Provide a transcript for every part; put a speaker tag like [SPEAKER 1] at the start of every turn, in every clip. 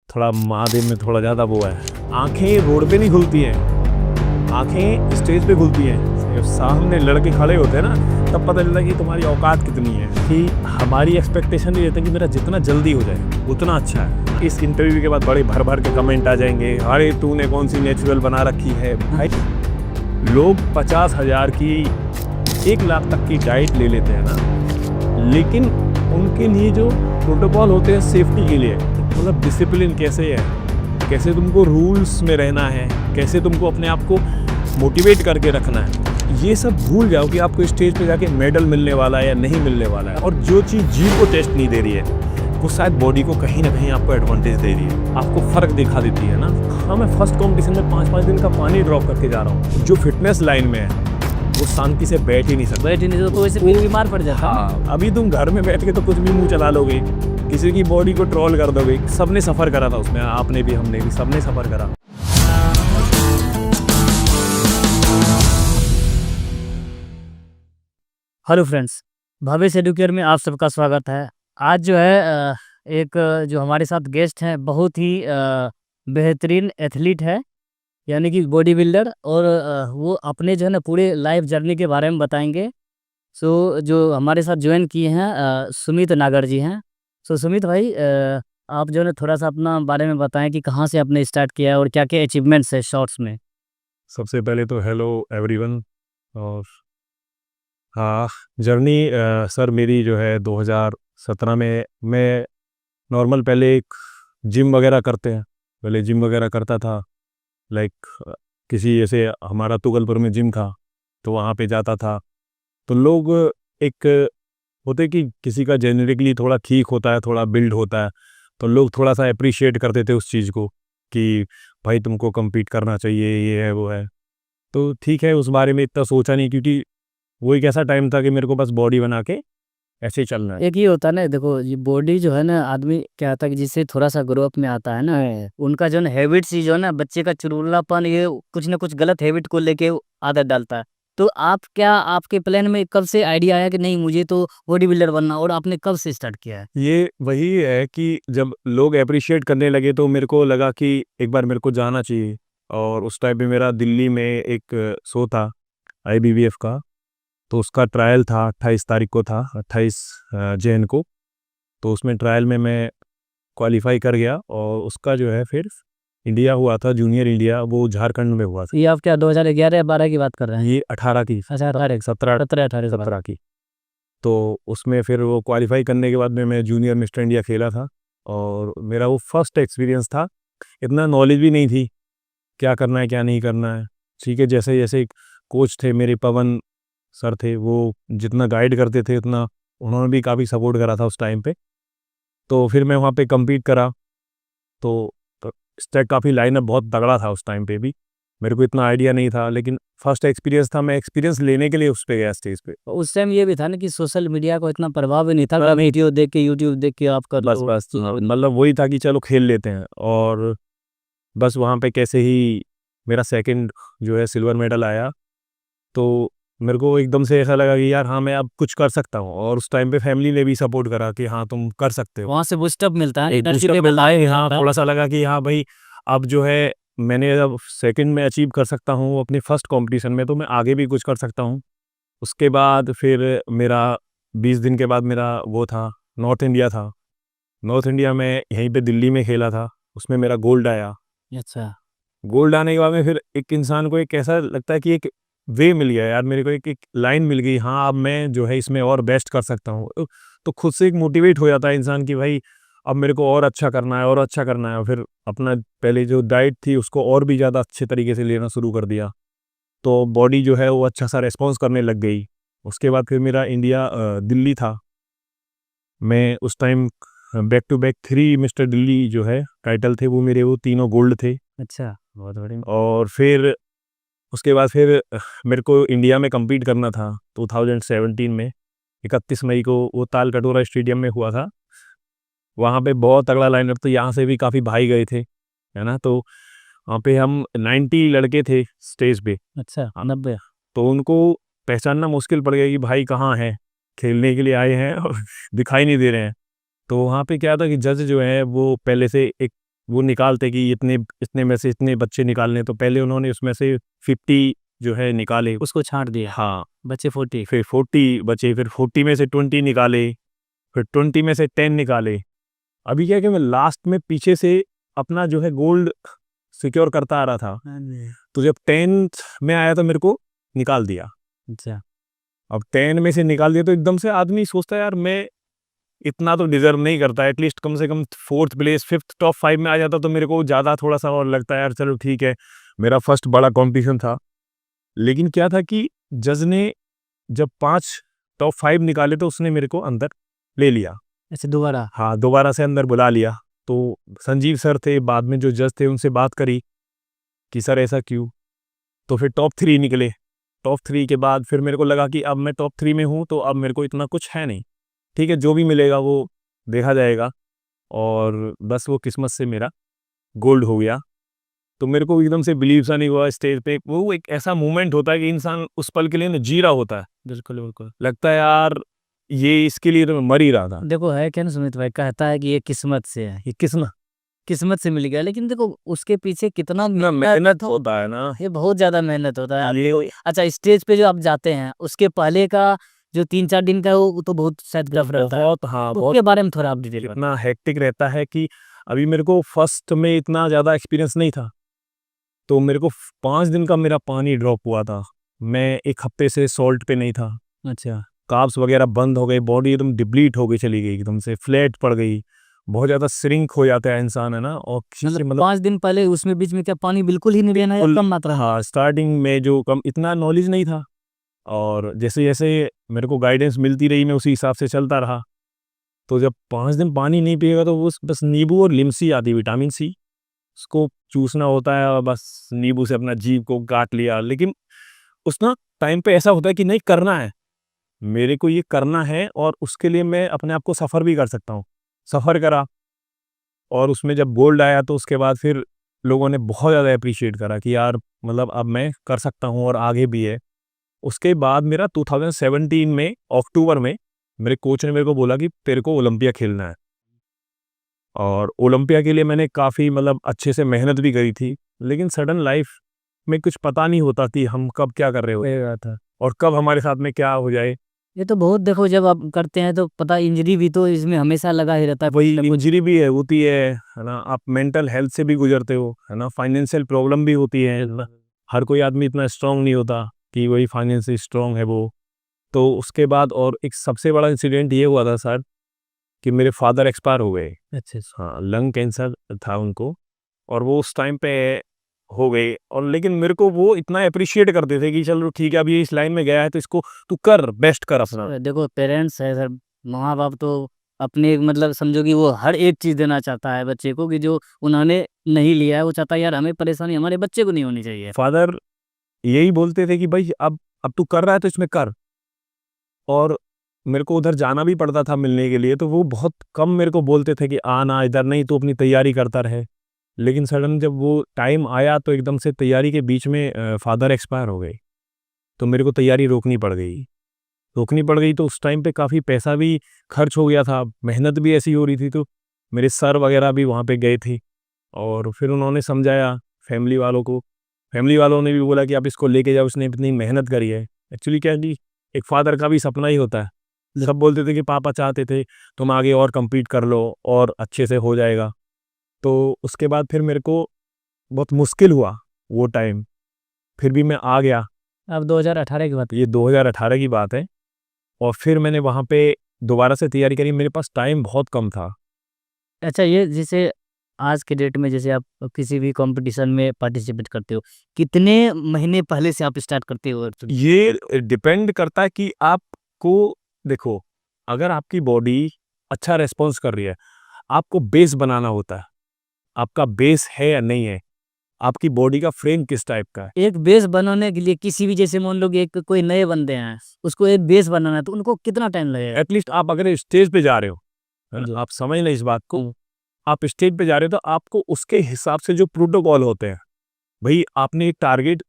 [SPEAKER 1] थोड़ा महादेव में थोड़ा ज़्यादा वो है। आंखें रोड पे नहीं खुलती हैं, आंखें स्टेज पे खुलती हैं। जब सामने लड़के खड़े होते हैं ना, तब पता चलता है कि तुम्हारी औकात कितनी है। कि हमारी एक्सपेक्टेशन ये रहती है कि मेरा जितना जल्दी हो जाए उतना अच्छा है। इस इंटरव्यू के बाद बड़े भर भर के कमेंट आ जाएंगे, अरे तूने कौन सी नेचुरल बना रखी है। भाई लोग 50,000 की 1 लाख तक की डाइट ले लेते हैं ना, लेकिन उनके लिए जो प्रोटोकॉल होते हैं सेफ्टी के लिए, मतलब डिसिप्लिन कैसे है, कैसे तुमको रूल्स में रहना है, कैसे तुमको अपने आप को मोटिवेट करके रखना है, ये सब भूल जाओ कि आपको स्टेज पे जाके मेडल मिलने वाला है या नहीं मिलने वाला है। और जो चीज़ जीव को टेस्ट नहीं दे रही है वो शायद बॉडी को कहीं ना कहीं आपको एडवांटेज दे रही है, आपको फ़र्क दिखा देती है ना। हाँ, मैं फर्स्ट कॉम्पिटिशन में 5-5 दिन का पानी ड्रॉप करके जा रहा हूँ। जो फिटनेस लाइन में है वो शांति से बैठ ही नहीं सकता,
[SPEAKER 2] तो वैसे फिर बीमार पड़ जाता।
[SPEAKER 1] हाँ, अभी तुम घर में बैठ के तो कुछ भी मुंह चला लोगे, किसी की बॉडी को ट्रोल कर दोगे। सबने सफ़र करा था उसमें, आपने भी, हमने भी, सबने सफ़र करा।
[SPEAKER 2] हेलो फ्रेंड्स, भविष्य एडुकेयर में आप सबका स्वागत है। आज जो है जो हमारे साथ गेस्ट हैं, बहुत ही बेहतरीन एथलीट है, यानी कि बॉडी बिल्डर, और वो अपने जो है ना पूरे लाइफ जर्नी के बारे में बताएंगे। सो जो हमारे साथ ज्वाइन किए हैं सुमित नागर जी हैं। सो सुमित भाई, आप जो है ना थोड़ा सा अपना बारे में बताएं कि कहाँ से आपने स्टार्ट किया है और क्या क्या अचीवमेंट्स है शॉर्ट्स में।
[SPEAKER 1] सबसे पहले तो हेलो एवरीवन। और हाँ, जर्नी सर मेरी जो है 2017 में, मैं नॉर्मल पहले एक जिम वगैरह करते हैं, पहले जिम वगैरह करता था। लाइक किसी ऐसे, हमारा तुगलपुर में जिम था तो वहाँ पे जाता था। तो लोग एक होते कि किसी का जेनेटिकली थोड़ा ठीक होता है, थोड़ा बिल्ड होता है, तो लोग थोड़ा सा अप्रिशिएट करते थे उस चीज़ को कि भाई तुमको compete करना चाहिए, ये है वो है। तो ठीक है, उस बारे में इतना सोचा नहीं, क्योंकि वो एक ऐसा टाइम था कि मेरे को बस बॉडी बना के ऐसे ही चलना है।
[SPEAKER 2] एक ये होता है ना, देखो ये बॉडी जो है ना, आदमी क्या होता है कि जिससे थोड़ा सा ग्रो अप में आता है ना, उनका जो है हैबिट्स ही जो है ना, बच्चे का चुरुल्लापन, ये कुछ ना कुछ गलत हैबिट को लेके आदत डालता है। तो आप क्या, आपके प्लान में कब से आइडिया आया कि नहीं मुझे तो बॉडी बिल्डर बनना, और आपने कब से स्टार्ट किया है?
[SPEAKER 1] ये वही है कि जब लोग अप्रिशिएट करने लगे तो मेरे को लगा कि एक बार मेरे को जाना चाहिए। और उस टाइम पे मेरा दिल्ली में एक शो था IBBF का, तो उसका ट्रायल था 28 तारीख को था, 28 जैन को। तो उसमें ट्रायल में मैं क्वालिफाई कर गया, और उसका जो है फिर इंडिया हुआ था, जूनियर इंडिया, वो झारखंड में हुआ था।
[SPEAKER 2] ये आप क्या 2011 या 12 की बात कर रहे हैं?
[SPEAKER 1] ये 18 की,
[SPEAKER 2] अच्छा, 18
[SPEAKER 1] 17
[SPEAKER 2] 18
[SPEAKER 1] 17 की। तो उसमें फिर वो क्वालिफाई करने के बाद में मैं जूनियर मिस्टर इंडिया खेला था, और मेरा वो फर्स्ट एक्सपीरियंस था। इतना नॉलेज भी नहीं थी क्या करना है क्या नहीं करना है। ठीक है, जैसे जैसे कोच थे मेरे, पवन सर थे, वो जितना गाइड करते थे उतना उन्होंने भी काफ़ी सपोर्ट करा था उस टाइम पे। तो फिर मैं वहाँ पे compete करा। तो स्टेक काफ़ी लाइनअप बहुत तगड़ा था उस टाइम पे भी, मेरे को इतना आइडिया नहीं था, लेकिन फर्स्ट एक्सपीरियंस था, मैं एक्सपीरियंस लेने के लिए उस पे गया स्टेज पे।
[SPEAKER 2] उस टाइम ये भी था ना कि सोशल मीडिया को इतना प्रभाव भी नहीं था, वीडियो देख के, यूट्यूब देख के आप कर
[SPEAKER 1] बस
[SPEAKER 2] लो।
[SPEAKER 1] बस मतलब वही था कि चलो खेल लेते हैं। और बस वहाँ पे कैसे ही मेरा सेकंड जो है सिल्वर मेडल आया, तो मेरे को एकदम से ऐसा लगा कि यार हाँ, मैं अब कुछ कर सकता हूँ। और उस टाइम पे फैमिली ने भी सपोर्ट करा कि हाँ तुम कर सकते हो।
[SPEAKER 2] वहाँ से बूस्टअप मिलता है,
[SPEAKER 1] एक
[SPEAKER 2] एनर्जी
[SPEAKER 1] boost up
[SPEAKER 2] लेवल
[SPEAKER 1] मिलता है,
[SPEAKER 2] आता
[SPEAKER 1] हाँ
[SPEAKER 2] है।
[SPEAKER 1] थोड़ा सा लगा कि हाँ भाई, अब जो है मैंने अब सेकंड में अचीव कर सकता हूँ अपने फर्स्ट कंपटीशन में, तो मैं आगे भी कुछ कर सकता हूँ। उसके बाद फिर मेरा 20 दिन के बाद मेरा वो था, नॉर्थ इंडिया था। नॉर्थ इंडिया में यहीं पे दिल्ली में खेला था, उसमें मेरा गोल्ड आया।
[SPEAKER 2] अच्छा,
[SPEAKER 1] गोल्ड आने के बाद में फिर एक इंसान को एक ऐसा लगता है कि एक वे मिल गया यार मेरे को, एक लाइन मिल गई, हाँ अब मैं जो है इसमें और बेस्ट कर सकता हूँ। तो खुद से एक मोटिवेट हो जाता है इंसान कि भाई अब मेरे को और अच्छा करना है और अच्छा करना है। फिर अपना पहले जो डाइट थी उसको और भी ज़्यादा अच्छे तरीके से लेना शुरू कर दिया, तो बॉडी जो है वो अच्छा सा रेस्पॉन्स करने लग गई। उसके बाद फिर मेरा इंडिया दिल्ली था। मैं उस time back to back 3 mister Delhi जो है टाइटल थे, वो मेरे वो तीनों गोल्ड थे।
[SPEAKER 2] अच्छा, बहुत बढ़िया।
[SPEAKER 1] और फिर उसके बाद फिर मेरे को इंडिया में compete करना था 2017 में। 31 मई को वो ताल कटोरा स्टेडियम में हुआ था। वहाँ पे बहुत तगड़ा लाइनअप, तो यहाँ से भी काफ़ी भाई गए थे, है ना। तो वहाँ पे हम 90 लड़के थे स्टेज पे।
[SPEAKER 2] अच्छा, 90।
[SPEAKER 1] तो उनको पहचानना मुश्किल पड़ गया कि भाई कहाँ हैं, खेलने के लिए आए हैं और दिखाई नहीं दे रहे हैं। तो वहाँ पे क्या था कि जज जो है वो पहले से एक वो निकालते कि इतने इतने में से इतने बच्चे निकालने, तो पहले उन्होंने उसमें से 50 जो है निकाले।
[SPEAKER 2] उसको छांट दिया,
[SPEAKER 1] हाँ,
[SPEAKER 2] बच्चे 40।
[SPEAKER 1] फिर 40 बचे, फिर 40 में से 20 निकाले, फिर 20 में से 10 निकाले। अभी क्या है कि मैं लास्ट में पीछे से अपना जो है गोल्ड सिक्योर करता आ रहा था, तो जब 10th में आया तो मेरे को निकाल दिया।
[SPEAKER 2] अच्छा,
[SPEAKER 1] अब 10 में से निकाल दिया तो एकदम से आदमी सोचता है यार मैं इतना तो डिजर्व नहीं करता, एटलीस्ट कम से कम 4th प्लेस 5th टॉप 5 में आ जाता तो मेरे को ज़्यादा थोड़ा सा और लगता है यार चलो ठीक है, मेरा फर्स्ट बड़ा कॉम्पिटिशन था। लेकिन क्या था कि जज ने जब 5 टॉप 5 निकाले तो उसने मेरे को अंदर ले लिया।
[SPEAKER 2] ऐसे दोबारा?
[SPEAKER 1] हाँ, दोबारा से अंदर बुला लिया। तो संजीव सर थे, बाद में जो जज थे उनसे बात करी कि सर ऐसा क्यों? तो फिर टॉप 3 निकले। टॉप 3 के बाद फिर मेरे को लगा कि अब मैं टॉप 3 में हूँ तो अब मेरे को इतना कुछ है नहीं, ठीक है जो भी मिलेगा वो देखा जाएगा। और बस वो किस्मत से मेरा गोल्ड हो गया। तो मेरे को एकदम से बिलीव सा नहीं हुआ स्टेज पे। वो एक ऐसा मोमेंट होता है कि इंसान उस पल के लिए ना जी रहा होता है,
[SPEAKER 2] बिल्कुल, बिल्कुल।
[SPEAKER 1] लगता है यार ये इसके लिए तो मैं मर ही रहा था।
[SPEAKER 2] देखो है क्या ना, सुमित भाई कहता है कि ये किस्मत से है,
[SPEAKER 1] ये किस्मत
[SPEAKER 2] किस्मत से मिल गया, लेकिन देखो उसके पीछे कितना
[SPEAKER 1] ना मेहनत होता है ना,
[SPEAKER 2] ये बहुत ज़्यादा मेहनत होता है।
[SPEAKER 1] ये
[SPEAKER 2] अच्छा, स्टेज पे जो आप जाते हैं, उसके पहले का जो 3-4 दिन का है, वो तो बहुत शायद रफ रहता है।
[SPEAKER 1] बहुत, हाँ बहुत
[SPEAKER 2] उसके बारे में थोड़ा आप डिटेल बताएं।
[SPEAKER 1] इतना हेक्टिक रहता है कि अभी मेरे को फर्स्ट में इतना ज़्यादा एक्सपीरियंस नहीं था, तो मेरे को 5 दिन का मेरा पानी ड्रॉप हुआ था। मैं 1 हफ्ते से सॉल्ट पे नहीं था,
[SPEAKER 2] अच्छा,
[SPEAKER 1] कार्ब्स वगैरह बंद हो गए, बॉडी एकदम डिप्लीट हो गई, चली गई एकदम से, फ्लैट पड़ गई, बहुत ज़्यादा श्रिंक हो जाता है इंसान, है ना। और
[SPEAKER 2] मतलब 5 दिन पहले उसमें बीच में क्या पानी बिल्कुल ही नहीं लेना है, कम मात्रा?
[SPEAKER 1] हाँ, स्टार्टिंग में जो कम इतना नॉलेज नहीं था, और जैसे जैसे मेरे को गाइडेंस मिलती रही मैं उसी हिसाब से चलता रहा। तो जब 5 दिन पानी नहीं पिएगा तो वो बस नींबू और लिमसी आती है, विटामिन सी, उसको चूसना होता है और बस नींबू से अपना जीभ को काट लिया। लेकिन उस ना टाइम पे ऐसा होता है कि नहीं करना है, मेरे को ये करना है और उसके लिए मैं अपने आप को सफ़र भी कर सकता हूँ। सफ़र करा और उसमें जब गोल्ड आया तो उसके बाद फिर लोगों ने बहुत ज़्यादा अप्रिशिएट करा कि यार मतलब अब मैं कर सकता हूँ और आगे भी है। उसके बाद मेरा 2017 में अक्टूबर में मेरे कोच ने मेरे को बोला कि तेरे को ओलंपिया खेलना है, और ओलंपिया के लिए मैंने काफ़ी मतलब अच्छे से मेहनत भी करी थी। लेकिन सडन लाइफ में कुछ पता नहीं होता कि हम कब क्या कर रहे हो
[SPEAKER 2] सही बात है।
[SPEAKER 1] और कब हमारे साथ में क्या हो जाए।
[SPEAKER 2] ये तो बहुत, देखो जब आप करते हैं तो पता, इंजरी भी तो इसमें हमेशा लगा ही रहता है।
[SPEAKER 1] वही इंजरी भी है, होती है ना। आप मेंटल हेल्थ से भी गुजरते हो, है ना, फाइनेंशियल प्रॉब्लम भी होती है ना। हर कोई आदमी इतना स्ट्रांग नहीं होता कि वही फाइनेंशियली स्ट्रांग है वो। तो उसके बाद और एक सबसे बड़ा इंसिडेंट ये हुआ था सर कि मेरे फादर एक्सपायर हो गए।
[SPEAKER 2] अच्छा,
[SPEAKER 1] हाँ, लंग कैंसर था उनको, और वो उस टाइम पे हो गए। और लेकिन मेरे को वो इतना अप्रिशिएट करते थे कि चलो ठीक है, अब ये इस लाइन में गया है तो इसको तू कर, बेस्ट कर अपना।
[SPEAKER 2] देखो पेरेंट्स है सर, माँ बाप तो अपने मतलब समझो कि वो हर एक चीज़ देना चाहता है बच्चे को, कि जो उन्होंने नहीं लिया है वो चाहता है यार हमें परेशानी हमारे बच्चे को नहीं होनी चाहिए।
[SPEAKER 1] फादर यही बोलते थे कि भाई अब तू कर रहा है तो इसमें कर। और मेरे को उधर जाना भी पड़ता था मिलने के लिए, तो वो बहुत कम मेरे को बोलते थे कि आना इधर, नहीं तो अपनी तैयारी करता रहे। लेकिन सडन जब वो टाइम आया तो एकदम से तैयारी के बीच में फादर एक्सपायर हो गए, तो मेरे को तैयारी रोकनी पड़ गई। तो उस टाइम पे काफ़ी पैसा भी खर्च हो गया था, मेहनत भी ऐसी हो रही थी। तो मेरे सर वगैरह भी वहाँ पे गए थे और फिर उन्होंने समझाया फैमिली वालों को। फैमिली वालों ने भी बोला कि आप इसको लेके जाओ, उसने इतनी मेहनत करी है। एक्चुअली क्या है जी, एक फादर का भी सपना ही होता है। सब बोलते थे कि पापा चाहते थे तुम आगे और कम्पीट कर लो और अच्छे से हो जाएगा। तो उसके बाद फिर मेरे को बहुत मुश्किल हुआ वो टाइम, फिर भी मैं आ गया।
[SPEAKER 2] अब 2018 की बात।
[SPEAKER 1] ये 2018 की बात है। और फिर मैंने वहाँ पे दोबारा से तैयारी करी, मेरे पास टाइम बहुत कम था।
[SPEAKER 2] अच्छा, ये जैसे आज के डेट में जैसे आप किसी भी कंपटीशन में पार्टिसिपेट करते हो, कितने महीने पहले से आप स्टार्ट करते हो?
[SPEAKER 1] ये डिपेंड करता है कि आपको, देखो, अगर आपकी बॉडी अच्छा रेस्पॉन्स कर रही है, आपको बेस बनाना होता है। आपका बेस है या नहीं है, आपकी बॉडी का फ्रेम किस टाइप का है।
[SPEAKER 2] एक बेस बनाने के लिए किसी भी, जैसे मान लो कि एक कोई नए बंदे हैं, उसको एक बेस बनाना है तो उनको कितना टाइम लगेगा?
[SPEAKER 1] एटलीस्ट आप अगर स्टेज पे जा रहे हो, है ना, आप समझ लें इस बात को, आप स्टेज पे जा रहे हो तो आपको उसके हिसाब से जो प्रोटोकॉल होते हैं, भाई आपने एक टारगेट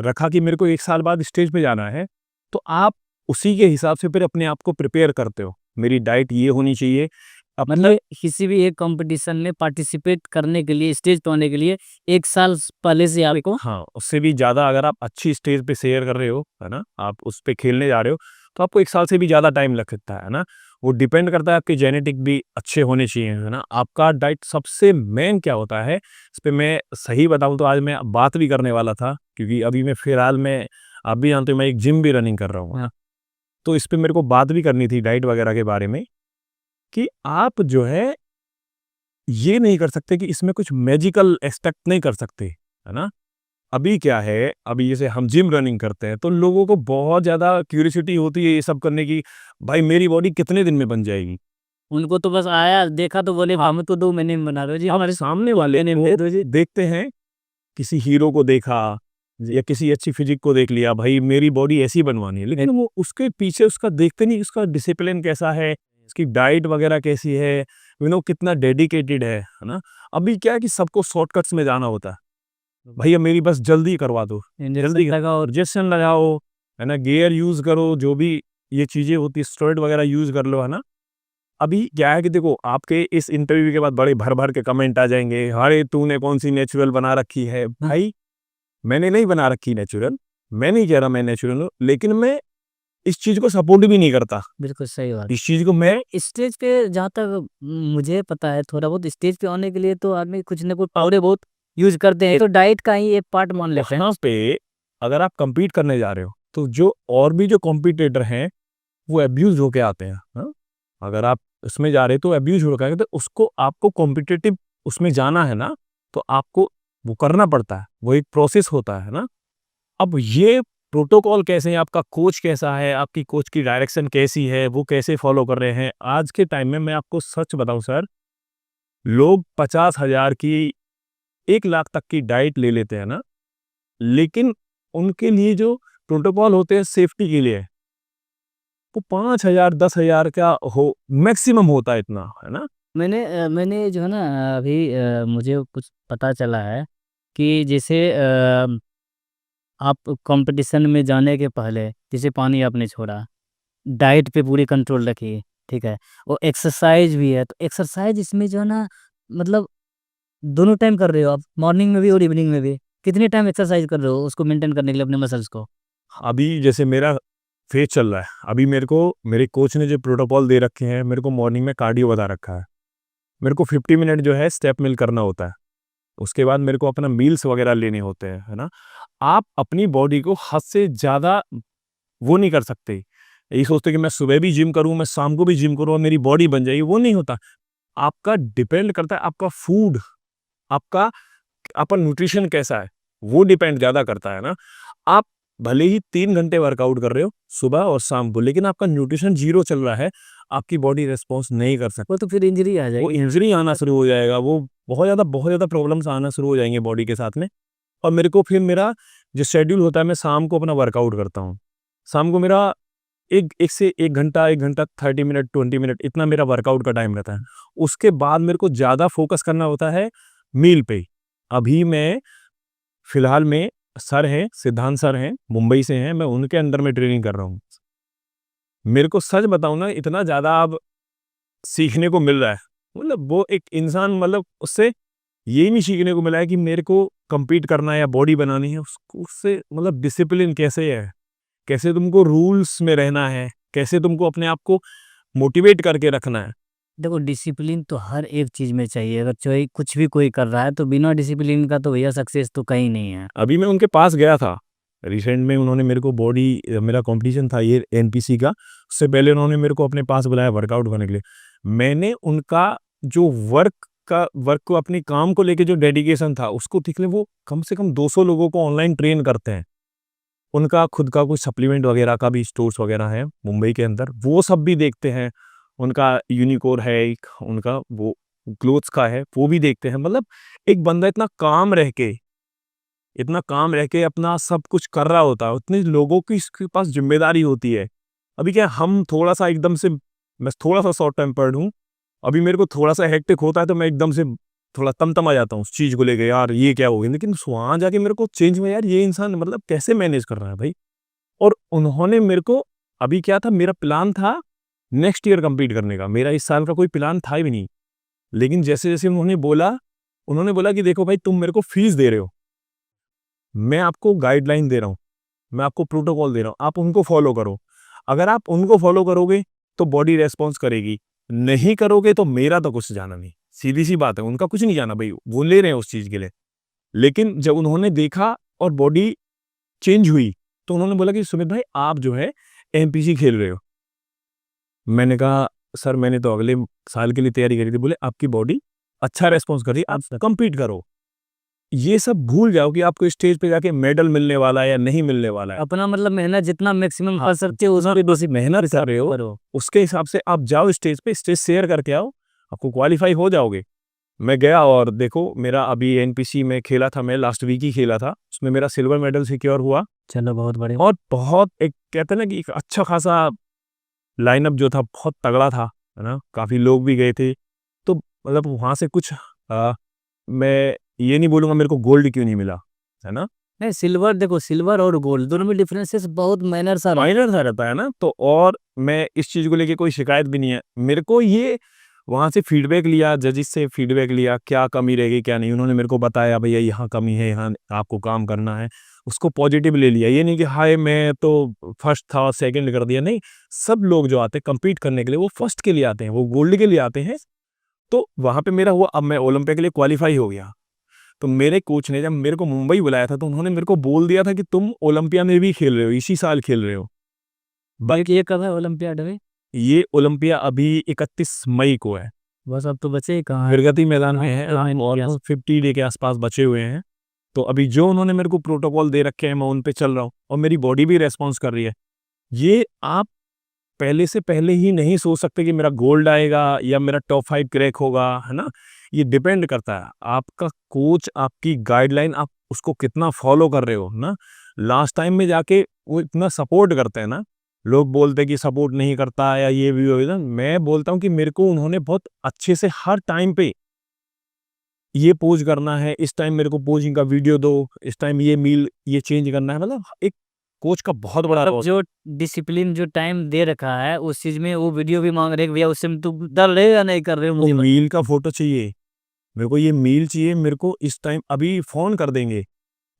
[SPEAKER 1] रखा कि मेरे को 1 साल बाद स्टेज पे जाना है, तो आप उसी के हिसाब से फिर अपने आप को प्रिपेयर करते हो। मेरी डाइट ये होनी चाहिए, अपने
[SPEAKER 2] मतलब किसी भी एक कंपटीशन में पार्टिसिपेट करने के लिए, स्टेज पे आने के लिए 1 साल पहले से आपको
[SPEAKER 1] हाँ, उससे भी ज़्यादा अगर आप अच्छी स्टेज पे शेयर कर रहे हो, है ना? आप उस पे खेलने जा रहे हो, तो आपको 1 साल से भी ज़्यादा टाइम लग सकता है ना? वो डिपेंड करता है आपके जेनेटिक भी अच्छे होने चाहिए, है ना? आपका डाइट सबसे मेन क्या होता है, इस पे मैं सही बताऊँ तो आज मैं बात भी करने वाला था, क्योंकि अभी मैं फिलहाल में आप भी जानते हो मैं एक जिम भी रनिंग कर रहा हूँ।
[SPEAKER 2] हाँ।
[SPEAKER 1] तो इस पे मेरे को बात भी करनी थी डाइट वगैरह के बारे में, कि आप जो है ये नहीं कर सकते कि इसमें कुछ मैजिकल एक्सपेक्ट नहीं कर सकते, है ना? अभी क्या है, अभी जैसे हम जिम रनिंग करते हैं, तो लोगों को बहुत ज़्यादा क्यूरियोसिटी होती है ये सब करने की, भाई मेरी बॉडी कितने दिन में बन जाएगी?
[SPEAKER 2] उनको तो बस आया, देखा तो बोले हम तो 2 महीने में बना रहे हो जी,
[SPEAKER 1] अब
[SPEAKER 2] हमारे
[SPEAKER 1] सामने वाले ने वो देखते हैं, किसी हीरो को देखा या किसी अच्छी फिजिक को देख लिया, भाई मेरी बॉडी ऐसी बनवानी है, लेकिन वो उसके पीछे उसका देखते नहीं, उसका डिसिप्लिन कैसा है, उसकी डाइट वगैरह कैसी है, कितना डेडिकेटेड है ना? अभी क्या है कि सबको शॉर्टकट्स में जाना होता है, भैया मेरी बस जल्दी करवा दो,
[SPEAKER 2] इंजेक्शन
[SPEAKER 1] जल्दी
[SPEAKER 2] लगाओ।
[SPEAKER 1] इंजेक्शन लगाओ, है ना? गियर यूज़ करो, जो भी ये चीज़ें होती है, स्टेरॉइड वगैरह यूज़ कर लो, है ना? अभी क्या है कि देखो आपके इस इंटरव्यू के बाद बड़े भर-भर के कमेंट आ जाएँगे, अरे तूने कौन-सी नेचुरल बना रखी है? भाई मैंने नहीं बना रखी नेचुरल, मैं नहीं कह रहा मैं नेचुरल हूँ, लेकिन मैं इस चीज़ को सपोर्ट भी नहीं करता।
[SPEAKER 2] बिल्कुल सही बात।
[SPEAKER 1] इस चीज़ को मैं
[SPEAKER 2] स्टेज पे जहाँ तक मुझे पता है थोड़ा बहुत, स्टेज पे आने के लिए तो आदमी कुछ न कुछ पाउडर बहुत यूज़ करते हैं, तो डाइट का ही एक पार्ट मान लेते हैं।
[SPEAKER 1] वहाँ पे अगर आप कम्पीट करने जा रहे हो, तो जो और भी जो कॉम्पिटिटर हैं, वो अब्यूज़ होके आते हैं, हाँ? अगर आप इसमें जा रहे हो तो अब्यूज़ होके आएँगे, तो उसको आपको कॉम्पिटिटिव उसमें जाना है ना, तो आपको वो करना पड़ता है, वो एक प्रोसेस होता है ना? अब ये प्रोटोकॉल कैसे हैं, आपका कोच कैसा है, आपकी कोच की डायरेक्शन कैसी है, वो कैसे फॉलो कर रहे हैं? आज के टाइम में मैं आपको सच बताऊँ सर, लोग 50,000 की 1 लाख तक की डाइट ले लेते हैं ना, लेकिन उनके लिए जो प्रोटोकॉल होते हैं सेफ्टी के लिए, वो 5,000 10,000 का हो मैक्सिमम होता है इतना, है ना?
[SPEAKER 2] मैंने जो है ना अभी मुझे कुछ पता चला है कि जैसे आप कंपटीशन में जाने के पहले जैसे पानी आपने छोड़ा, डाइट पे पूरी कंट्रोल रखिए, ठीक है? और एक्सरसाइज भी है, तो एक्सरसाइज इसमें जो है ना मतलब दोनों टाइम कर रहे हो आप, मॉर्निंग में भी और इवनिंग में भी। कितने टाइम एक्सरसाइज कर रहे हो उसको मेंटेन करने के लिए अपने मसल्स को?
[SPEAKER 1] अभी जैसे मेरा फेज़ चल रहा है, अभी मेरे कोच ने जो प्रोटोकॉल दे रखे हैं, मेरे को मॉर्निंग में कार्डियो बता रखा है। मेरे को 50 मिनट जो है स्टेप मिल करना होता है। उसके बाद मेरे को अपना मील्स वगैरह लेने होते हैं, है ना? आप अपनी बॉडी को हद से ज़्यादा वो नहीं कर सकते। यही सोचते कि मैं सुबह भी जिम करूँ, मैं शाम को भी जिम करूँ और मेरी बॉडी बन जाएगी, वो नहीं होता। आपका डिपेंड करता है आपका फूड, आपका आपका न्यूट्रिशन कैसा है, वो डिपेंड ज़्यादा करता है ना। आप भले ही 3 घंटे वर्कआउट कर रहे हो, सुबह और शाम को, लेकिन आपका न्यूट्रिशन 0 चल रहा है, आपकी बॉडी रिस्पॉन्स नहीं कर सकती।
[SPEAKER 2] वो तो फिर इंजरी आ
[SPEAKER 1] वो
[SPEAKER 2] जाएगी।
[SPEAKER 1] इंजरी आना शुरू हो जाएगा, वो बहुत ज़्यादा प्रॉब्लम्स आना शुरू हो जाएँगे बॉडी के साथ में। और मेरे को फिर मेरा जो शेड्यूल होता है, मैं शाम को अपना वर्कआउट करता हूँ। शाम को मेरा 1 से 1 घंटा 1 घंटा 30 मिनट 20 मिनट इतना मेरा वर्कआउट का टाइम रहता है। उसके बाद मेरे को ज़्यादा फ़ोकस करना होता है मील पे। अभी मैं फिलहाल में सर हैं, सिद्धांत सर हैं, मुंबई से हैं, मैं उनके अंडर में ट्रेनिंग कर रहा हूँ। मेरे को सच बताऊँ ना, इतना ज़्यादा अब सीखने को मिल रहा है। मतलब वो एक इंसान, मतलब उससे ये नहीं सीखने को मिला है कि मेरे को कम्पीट करना है या बॉडी बनानी है, उसको उससे मतलब डिसिप्लिन कैसे है, कैसे तुमको रूल्स में रहना है, कैसे तुमको अपने आप को मोटिवेट करके रखना है।
[SPEAKER 2] देखो डिसिप्लिन तो हर एक चीज़ में चाहिए, अगर कोई कुछ भी कोई कर रहा है तो बिना डिसिप्लिन का तो भैया सक्सेस तो कहीं नहीं है।
[SPEAKER 1] अभी मैं उनके पास गया था, रिसेंट में उन्होंने मेरे को मेरा कॉम्पिटिशन था ये एनपीसी का, उससे पहले उन्होंने मेरे को अपने पास बुलाया वर्कआउट करने के लिए। मैंने उनका जो वर्क को अपनी काम को लेके जो डेडिकेशन था, उसको देख ले, वो कम से कम 200 लोगों को ऑनलाइन ट्रेन करते हैं। उनका खुद का कुछ सप्लीमेंट वगैरह का भी स्टोर्स वगैरह है मुंबई के अंदर, वो सब भी देखते हैं। उनका यूनिकोर है एक, उनका वो क्लोथ्स का है, वो भी देखते हैं। मतलब एक बंदा इतना काम रह के अपना सब कुछ कर रहा होता है, उतने लोगों की इसके पास ज़िम्मेदारी होती है। अभी क्या हम थोड़ा-सा एकदम से, मैं थोड़ा-सा शॉर्ट टेम्पर्ड हूँ, अभी मेरे को थोड़ा-सा हेक्टिक होता है तो मैं एकदम से थोड़ा तमतमा जाता हूँ उस चीज़ को लेके, यार ये क्या हो गया? लेकिन वहाँ जाके मेरे को चेंज हुआ, यार ये इंसान मतलब कैसे मैनेज कर रहा है भाई? और उन्होंने मेरे को, अभी क्या था, मेरा प्लान था नेक्स्ट ईयर कंप्लीट करने का। मेरा इस साल का कोई प्लान था भी नहीं, लेकिन जैसे जैसे उन्होंने बोला कि देखो भाई, तुम मेरे को फीस दे रहे हो, मैं आपको गाइडलाइन दे रहा हूँ, मैं आपको प्रोटोकॉल दे रहा हूँ, आप उनको फॉलो करो। अगर आप उनको फॉलो करोगे तो बॉडी रेस्पॉन्स करेगी, नहीं करोगे तो मेरा तो कुछ जाना नहीं। सीधी सी बात है, उनका कुछ नहीं जाना भाई, वो ले रहे हैं उस चीज़ के लिए। लेकिन जब उन्होंने देखा और बॉडी चेंज हुई, तो उन्होंने बोला कि सुमित भाई, आप जो है एमपीसी खेल रहे हो। मैंने कहा सर, मैंने तो अगले साल के लिए तैयारी करी थी। बोले आपकी बॉडी अच्छा रेस्पॉन्स कर रही है, आप कंपीट करो। ये सब भूल जाओ कि आपको स्टेज पे जाके मेडल मिलने वाला है या नहीं मिलने वाला है।
[SPEAKER 2] अपना मतलब मेहनत जितना मैक्सिमम कर सकते हो
[SPEAKER 1] उसमें दोषी मेहनत कर रहे हो,
[SPEAKER 2] करो।
[SPEAKER 1] उसके हिसाब से आप जाओ स्टेज पे, स्टेज शेयर करके आओ, आपको क्वालिफाई हो जाओगे। मैं गया और देखो, मेरा अभी एनपीसी में खेला था, मैं लास्ट वीक ही खेला था, उसमें मेरा सिल्वर मेडल सिक्योर हुआ।
[SPEAKER 2] चलो बहुत बढ़िया।
[SPEAKER 1] और बहुत एक कहते हैं ना कि एक अच्छा खासा लाइनअप जो था, बहुत तगड़ा था, है ना, काफ़ी लोग भी गए थे। तो मतलब वहाँ से कुछ मैं ये नहीं बोलूँगा मेरे को गोल्ड क्यों नहीं मिला, है ना।
[SPEAKER 2] नहीं, सिल्वर देखो, सिल्वर और गोल्ड दोनों में डिफरेंसेस बहुत माइनर सा
[SPEAKER 1] रहता है ना। तो और मैं इस चीज़ को लेके कोई शिकायत भी नहीं है मेरे को। ये वहाँ से फीडबैक लिया, जजिस से फीडबैक लिया, क्या कमी रहेगी क्या नहीं, उन्होंने मेरे को बताया भैया यहाँ कमी है, यहाँ आपको काम करना है, उसको पॉजिटिव ले लिया। ये नहीं कि हाय मैं तो फर्स्ट था सेकंड कर दिया, नहीं। सब लोग जो आते हैं कम्पीट करने के लिए, वो फर्स्ट के लिए आते हैं, वो गोल्ड के लिए आते हैं। तो वहाँ पे मेरा हुआ, अब मैं ओलंपिया के लिए क्वालिफाई हो गया। तो मेरे कोच ने जब मेरे को मुंबई बुलाया था, तो उन्होंने मेरे को बोल दिया था कि तुम ओलंपिया में भी खेल रहे हो, इसी साल खेल रहे हो।
[SPEAKER 2] बाकी ये कब है ओलंपियाड में?
[SPEAKER 1] ये ओलंपिया अभी 31 मई को है।
[SPEAKER 2] बस अब तो बचे ही कहाँ है।
[SPEAKER 1] प्रगति मैदान में है, ऑलमोस्ट 50 डे के आसपास बचे हुए हैं। तो अभी जो उन्होंने मेरे को प्रोटोकॉल दे रखे हैं, मैं उन पे चल रहा हूँ और मेरी बॉडी भी रेस्पॉन्स कर रही है। ये आप पहले से पहले ही नहीं सोच सकते कि मेरा गोल्ड आएगा या मेरा टॉप 5 क्रैक होगा, है ना। ये डिपेंड करता है आपका कोच, आपकी गाइडलाइन, आप उसको कितना फॉलो कर रहे हो ना। लास्ट टाइम में जाके वो इतना सपोर्ट करते हैं ना, लोग बोलते हैं कि सपोर्ट नहीं करता या ये भी हो ना। मैं बोलता हूँ कि मेरे को उन्होंने बहुत अच्छे से हर टाइम पे ये पोज करना है, इस टाइम मेरे को पोजिंग का वीडियो दो, इस टाइम ये मील ये चेंज करना है। मतलब एक कोच का बहुत बड़ा रोल।
[SPEAKER 2] जो डिसिप्लिन जो टाइम दे रखा है उस चीज में, वो वीडियो भी मांग रहे हैं भैया, उससे तुम डर रहे हो या नहीं कर रहे हो? मुझे
[SPEAKER 1] मील का फोटो चाहिए मेरे को, ये मील चाहिए मेरे को इस टाइम। अभी फोन कर देंगे।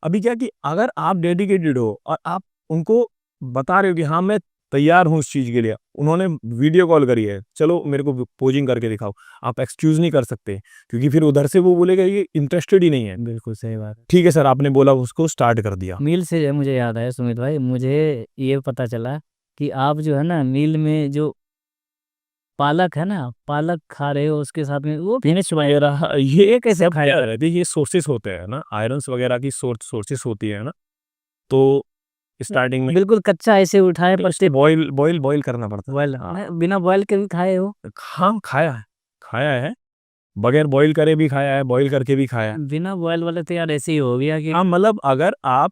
[SPEAKER 1] अभी क्या कि अगर आप डेडिकेटेड हो और आप उनको बता रहे हो कि हाँ मैं तैयार हूँ उस चीज़ के लिए, उन्होंने वीडियो कॉल करी है, चलो मेरे को पोजिंग करके दिखाओ, आप एक्सक्यूज़ नहीं कर सकते, क्योंकि फिर उधर से वो बोलेगा ये इंटरेस्टेड ही नहीं है।
[SPEAKER 2] बिल्कुल सही बात है।
[SPEAKER 1] ठीक है सर, आपने बोला, उसको स्टार्ट कर दिया।
[SPEAKER 2] मील से जो है, मुझे याद आया सुमित भाई, मुझे ये पता चला कि आप जो है ना मील में जो पालक है ना, पालक खा रहे हो, उसके साथ में वो फिनिश
[SPEAKER 1] वगैरह ये कैसे खाया रहता है, ये सोर्सेस होते हैं ना, आयरन्स वगैरह की सोर्सेस होती है ना। तो स्टार्टिंग में
[SPEAKER 2] बिल्कुल कच्चा ऐसे उठाए पत्ते
[SPEAKER 1] बॉईल करना पड़ता है।
[SPEAKER 2] बॉयल, बिना बॉयल के भी खाए हो?
[SPEAKER 1] हाँ, खाया है, बगैर बॉईल करे भी खाया है, बॉईल करके भी खाया है।
[SPEAKER 2] बिना बॉयल वाले तो यार ऐसे ही हो गया कि
[SPEAKER 1] हाँ, मतलब अगर आप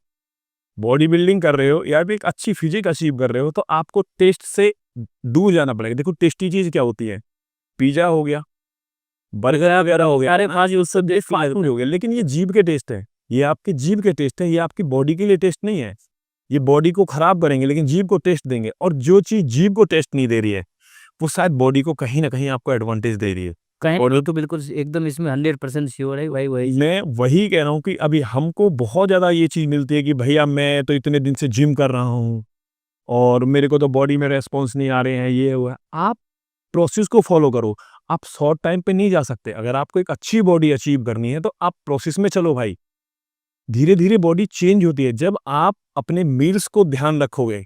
[SPEAKER 1] बॉडी बिल्डिंग कर रहे हो या फिर एक अच्छी फिजिक अचीव कर रहे हो, तो आपको टेस्ट से दूर जाना पड़ेगा। देखो टेस्टी चीज क्या होती है, पिज्जा हो गया, बर्गर वगैरह हो गया,
[SPEAKER 2] सारे फास्ट फूड सब
[SPEAKER 1] हो गया, लेकिन ये जीभ के टेस्ट है, ये आपके जीभ के टेस्ट है, ये आपकी बॉडी के लिए टेस्ट नहीं है। ये बॉडी को खराब करेंगे लेकिन जीभ को टेस्ट देंगे, और जो चीज जीभ को टेस्ट नहीं दे रही है, वो शायद बॉडी को कहीं ना कहीं आपको एडवांटेज दे रही है।
[SPEAKER 2] कहीं
[SPEAKER 1] और
[SPEAKER 2] तो बिल्कुल एकदम इसमें 100% श्योर है भाई। वही
[SPEAKER 1] मैं वही कह रहा हूँ कि अभी हमको बहुत ज़्यादा ये चीज़ मिलती है कि भैया मैं तो इतने दिन से जिम कर रहा हूँ और मेरे को तो बॉडी में रेस्पॉन्स नहीं आ रहे हैं, ये हुआ। आप प्रोसेस को फॉलो करो। आप शॉर्ट टाइम पे नहीं जा सकते। अगर आपको एक अच्छी बॉडी अचीव करनी है तो आप प्रोसेस में चलो भाई। धीरे धीरे बॉडी चेंज होती है जब आप अपने मील्स को ध्यान रखोगे।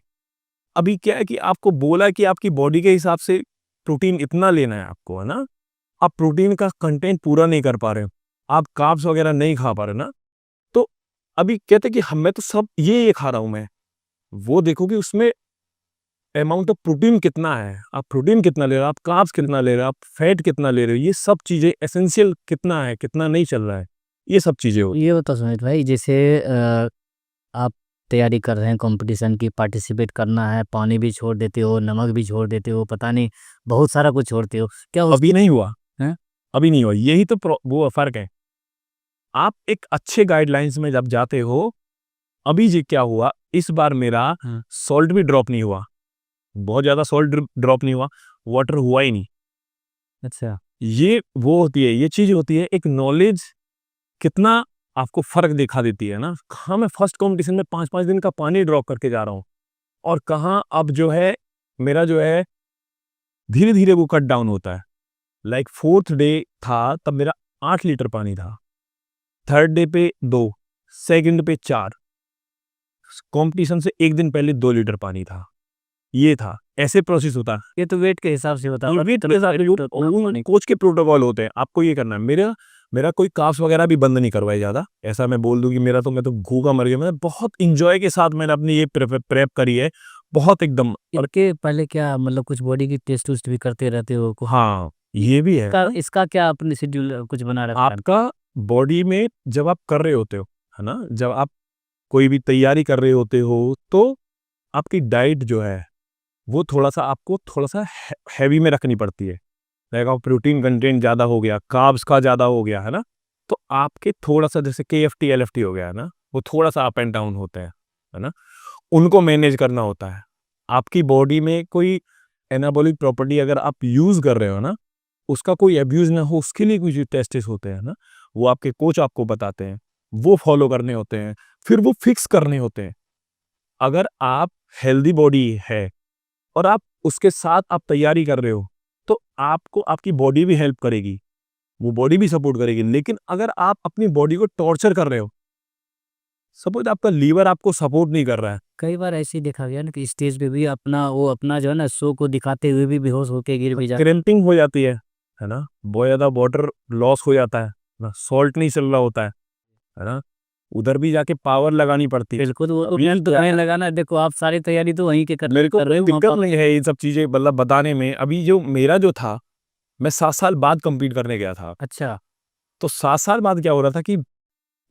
[SPEAKER 1] अभी क्या है कि आपको बोला कि आपकी बॉडी के हिसाब से प्रोटीन इतना लेना है आपको, है ना। आप प्रोटीन का कंटेंट पूरा नहीं कर पा रहे हो, आप कार्ब्स वगैरह नहीं खा पा रहे ना। तो अभी कहते कि मैं तो सब ये खा रहा हूं, मैं वो देखो कि उसमें अमाउंट ऑफ प्रोटीन कितना है, आप प्रोटीन कितना ले रहे हो, आप कार्ब्स कितना ले रहे हो, आप फैट कितना ले रहे हो, ये सब चीजें एसेंशियल कितना है, कितना नहीं चल रहा है, ये सब चीजें होती
[SPEAKER 2] ये बता सुमित भाई, जैसे आप तैयारी कर रहे हैं कंपटीशन की, पार्टिसिपेट करना है, पानी भी छोड़ देते हो, नमक भी छोड़ देते हो, पता नहीं बहुत सारा कुछ छोड़ते हो, क्या
[SPEAKER 1] अभी नहीं हुआ
[SPEAKER 2] हैं?
[SPEAKER 1] अभी नहीं हुआ, यही तो वो फर्क है। आप एक अच्छे गाइडलाइंस में जब जाते हो, अभी जी क्या हुआ, इस बार मेरा सॉल्ट भी ड्रॉप नहीं हुआ, बहुत ज्यादा सॉल्ट ड्रॉप नहीं हुआ। वाटर हुआ ही नहीं।
[SPEAKER 2] अच्छा।
[SPEAKER 1] ये वो होती है, ये चीज होती है, एक नॉलेज कितना आपको फर्क दिखा देती है ना। हाँ, मैं फर्स्ट कंपटीशन में 5-5 दिन का पानी ड्रॉप करके जा रहा हूँ, और कहाँ अब जो है मेरा जो है धीरे धीरे वो कट डाउन होता है। लाइक 4th डे था तब मेरा 8 लीटर पानी था, 3rd डे पे 2, सेकंड पे 4, कंपटीशन से एक दिन पहले 2 लीटर पानी था। ये था, ऐसे प्रोसेस होता है।
[SPEAKER 2] ये तो वेट के हिसाब से होता है।
[SPEAKER 1] वेट के साथ कोच के प्रोटोकॉल होते हैं, आपको ये करना है। मेरा मेरा कोई काफ्स वगैरह भी बंद नहीं करवाए ज़्यादा, ऐसा मैं बोल दूं कि मेरा तो मैं तो भूखा मर गया। मैं बहुत इंजॉय के साथ मैंने अपनी ये प्रेप करी है, बहुत एकदम।
[SPEAKER 2] और के पहले क्या मतलब कुछ बॉडी की टेस्ट उस्ट भी करते रहते हो को?
[SPEAKER 1] हाँ, ये भी है।
[SPEAKER 2] इसका क्या अपने शेड्यूल कुछ बना रखा है?
[SPEAKER 1] आपका बॉडी में जब आप कर रहे होते हो, है ना, जब आप कोई भी तैयारी कर रहे होते हो, तो आपकी डाइट जो है वो थोड़ा-सा आपको थोड़ा-सा हैवी में रखनी पड़ती है। लाइक आप प्रोटीन कंटेंट ज़्यादा हो गया, कार्ब्स का ज़्यादा हो गया, है ना? तो आपके थोड़ा-सा जैसे केएफटी, एलएफटी हो गया है ना, वो थोड़ा-सा अप एंड डाउन होते हैं, है ना? उनको मैनेज करना होता है। आपकी बॉडी में कोई एनाबॉलिक प्रॉपर्टी अगर आप यूज़ कर रहे हो ना, उसका कोई अब्यूज़ ना हो, उसके लिए कुछ टेस्ट्स होते हैं ना, वो आपके कोच आपको बताते हैं, वो फॉलो करने होते हैं, फिर वो फिक्स करने होते हैं। अगर आप हेल्दी बॉडी है और आप उसके साथ आप तैयारी कर रहे हो, तो आपको आपकी बॉडी भी हेल्प करेगी, वो बॉडी भी सपोर्ट करेगी। लेकिन अगर आप अपनी बॉडी को टॉर्चर कर रहे हो, सपोज आपका लीवर आपको सपोर्ट नहीं कर रहा है,
[SPEAKER 2] कई बार ऐसे ही देखा गया ना कि स्टेज पे भी अपना जो है ना शो को दिखाते हुए भी बेहोश होके गिर भी जाते
[SPEAKER 1] क्रैम्पिंग हो जाती है ना, बहुत ज़्यादा वाटर लॉस हो जाता है ना, सॉल्ट नहीं चल रहा होता है ना, उधर भी जाके पावर लगानी पड़ती है।
[SPEAKER 2] बिल्कुल वो मेहनत तो नहीं लगाना। देखो आप सारी तैयारी तो वहीं के
[SPEAKER 1] मेरे को
[SPEAKER 2] कर रहे हो
[SPEAKER 1] दिक्कत नहीं है ये सब चीज़ें मतलब बताने में। अभी जो मेरा जो था, मैं 7 साल बाद कम्पीट करने गया था।
[SPEAKER 2] अच्छा।
[SPEAKER 1] तो 7 साल बाद क्या हो रहा था कि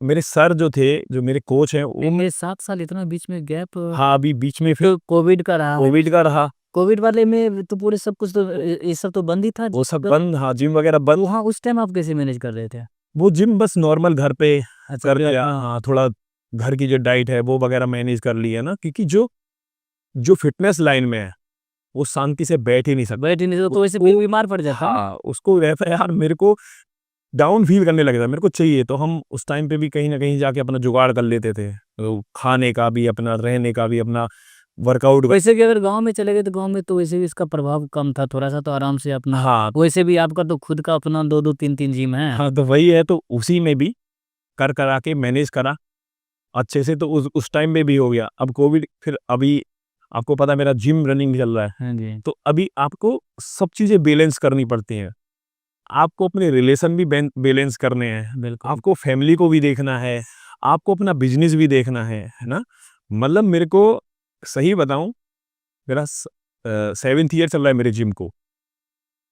[SPEAKER 1] मेरे सर जो थे, जो मेरे कोच हैं, वो
[SPEAKER 2] मेरे 7 साल इतना बीच में गैप।
[SPEAKER 1] हाँ, अभी बीच में फिर
[SPEAKER 2] कोविड का रहा।
[SPEAKER 1] कोविड का रहा,
[SPEAKER 2] कोविड वाले में तो पूरे सब कुछ तो ये सब तो बंद ही था।
[SPEAKER 1] वो सब बंद, हाँ, जिम वगैरह बंद।
[SPEAKER 2] वहाँ उस टाइम आप कैसे मैनेज कर रहे थे?
[SPEAKER 1] वो जिम बस नॉर्मल घर पे
[SPEAKER 2] अच्छा,
[SPEAKER 1] कर लिया, हाँ, थोड़ा घर की जो डाइट है वो वगैरह मैनेज कर ली है ना, क्योंकि जो जो फिटनेस लाइन में है, वो शांति से बैठ ही नहीं सकता।
[SPEAKER 2] बैठ ही नहीं तो वैसे
[SPEAKER 1] उसको
[SPEAKER 2] बीमार पड़ जाता है।
[SPEAKER 1] हाँ, उसको रहता है यार, मेरे को डाउन फील करने लगता है, मेरे को चाहिए। तो हम उस टाइम पे भी कहीं न कहीं जाके अपना जुगाड़ कर लेते थे। तो खाने का भी अपना, रहने का भी अपना, वर्कआउट का।
[SPEAKER 2] वैसे कि अगर गाँव में चले गए तो गाँव में तो वैसे भी इसका प्रभाव कम था, थोड़ा-सा तो आराम से अपना।
[SPEAKER 1] हाँ,
[SPEAKER 2] वैसे भी आपका तो खुद का अपना 2-2 3-3 जिम है।
[SPEAKER 1] हाँ, तो वही है, तो उसी में भी करा के मैनेज करा अच्छे से, तो उस टाइम में भी हो गया। अब कोविड, फिर अभी आपको पता है मेरा जिम रनिंग चल रहा है,
[SPEAKER 2] हाँ जी।
[SPEAKER 1] तो अभी आपको सब चीज़ें बैलेंस करनी पड़ती हैं। आपको अपने रिलेशन भी बैलेंस करने हैं,
[SPEAKER 2] बिल्कुल।
[SPEAKER 1] आपको फैमिली को भी देखना है, आपको अपना बिज़नेस भी देखना है ना? मतलब मेरे को सही बताऊँ, मेरा 7th ईयर चल रहा है मेरे जिम को।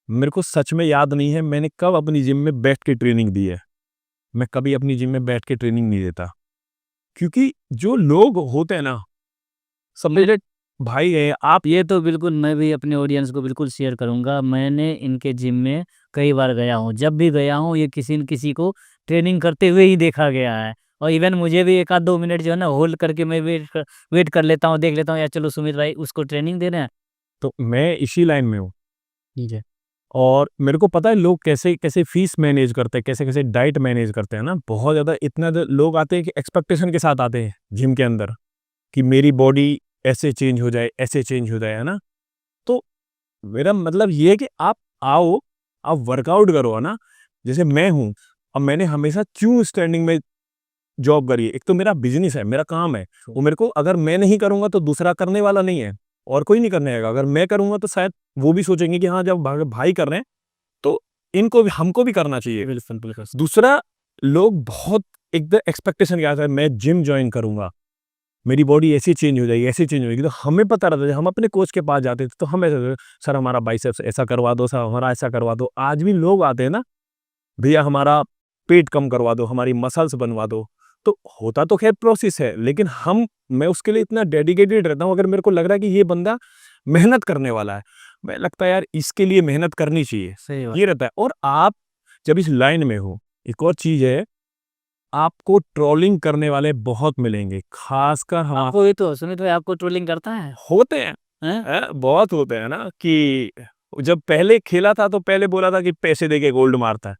[SPEAKER 1] मेरे को सच में याद नहीं है मैंने कब अपनी जिम में बैठ के ट्रेनिंग दी है। मैं कभी अपनी जिम में बैठ के ट्रेनिंग नहीं देता। क्योंकि जो लोग होते हैं ना, सब मेरे भाई हैं। आप
[SPEAKER 2] ये तो बिल्कुल मैं भी अपने ऑडियंस को बिल्कुल शेयर करूँगा। मैंने इनके जिम में कई बार गया हूँ। जब भी गया हूँ ये किसी न किसी को ट्रेनिंग करते हुए ही देखा गया है। और इवन मुझे भी 1 आध 2 मिनट जो है ना होल्ड करके मैं वेट कर लेता हूँ, देख लेता हूँ यार चलो सुमित भाई उसको ट्रेनिंग दे रहे हैं।
[SPEAKER 1] तो मैं इसी लाइन में हूँ,
[SPEAKER 2] ठीक है।
[SPEAKER 1] और मेरे को पता है लोग कैसे-कैसे फीस मैनेज करते हैं, कैसे-कैसे डाइट मैनेज करते हैं ना। बहुत ज़्यादा इतना लोग आते हैं कि एक्सपेक्टेशन के साथ आते हैं जिम के अंदर, कि मेरी बॉडी ऐसे चेंज हो जाए, ऐसे चेंज हो जाए, है ना? तो मेरा मतलब ये है कि आप आओ, आप वर्कआउट करो, है ना? जैसे मैं हूँ, अब मैंने हमेशा क्यों स्टैंडिंग में जॉब करी है। एक तो मेरा बिज़नेस है, मेरा काम है, वो मेरे को अगर मैं नहीं करूँगा तो दूसरा करने वाला नहीं है, और कोई नहीं करने आएगा। अगर मैं करूँगा तो शायद वो भी सोचेंगे कि हाँ, जब भाई कर रहे हैं, तो इनको भी, हमको भी करना चाहिए।
[SPEAKER 2] बिल्कुल, बिल्कुल।
[SPEAKER 1] दूसरा, लोग बहुत एकदम एक्सपेक्टेशन के साथ है, मैं जिम जॉइन करूँगा, मेरी बॉडी ऐसी चेंज हो जाएगी, ऐसी चेंज हो जाएगी। तो हमें पता रहता है, हम अपने कोच के पास जाते थे, तो हम ऐसे, सर हमारा बाइसेप्स ऐसा करवा दो, सर हमारा ऐसा करवा दो। आज भी लोग आते हैं ना, भैया हमारा पेट कम करवा दो, हमारी मसल्स बनवा दो। तो होता तो खैर प्रोसेस है, लेकिन मैं उसके लिए इतना डेडिकेटेड रहता हूँ। अगर मेरे को लग रहा है कि ये बंदा मेहनत करने वाला है, मैं लगता है यार इसके लिए मेहनत करनी चाहिए,
[SPEAKER 2] सही बात।
[SPEAKER 1] ये रहता है। और आप जब इस लाइन में हो, एक और चीज़ है, आपको ट्रोलिंग करने वाले बहुत मिलेंगे, खासकर हाँ,
[SPEAKER 2] आपको ये तो सुमित भाई आपको ट्रोलिंग करता है?
[SPEAKER 1] होते हैं,
[SPEAKER 2] हैं?
[SPEAKER 1] बहुत होते हैं ना, कि जब पहले खेला था तो पहले बोला था कि पैसे देके गोल्ड मारता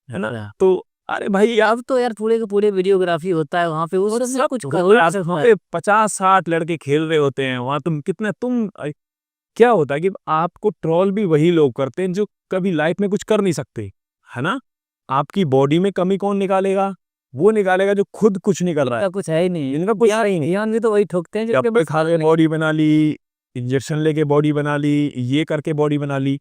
[SPEAKER 1] है ना।
[SPEAKER 2] अच्छा।
[SPEAKER 1] तो अरे भाई आप
[SPEAKER 2] अब तो यार पूरे के पूरे वीडियोग्राफी होता है वहाँ पे, वो सब
[SPEAKER 1] सब
[SPEAKER 2] कुछ
[SPEAKER 1] वहाँ पे 50-60 लड़के खेल रहे होते हैं वहां। तुम क्या होता है कि आपको ट्रोल भी वही लोग करते हैं जो कभी लाइफ में कुछ कर नहीं सकते, है ना। आपकी बॉडी में कमी कौन निकालेगा? वो निकालेगा जो खुद कुछ नहीं कर रहा है,
[SPEAKER 2] कुछ है ही नहीं।
[SPEAKER 1] इनका कुछ है ही नहीं।
[SPEAKER 2] यान भी तो वही ठोकते हैं जिनके
[SPEAKER 1] डब्बे खा के बॉडी बना ली, इंजेक्शन लेके बॉडी बना ली, ये करके बॉडी बना ली,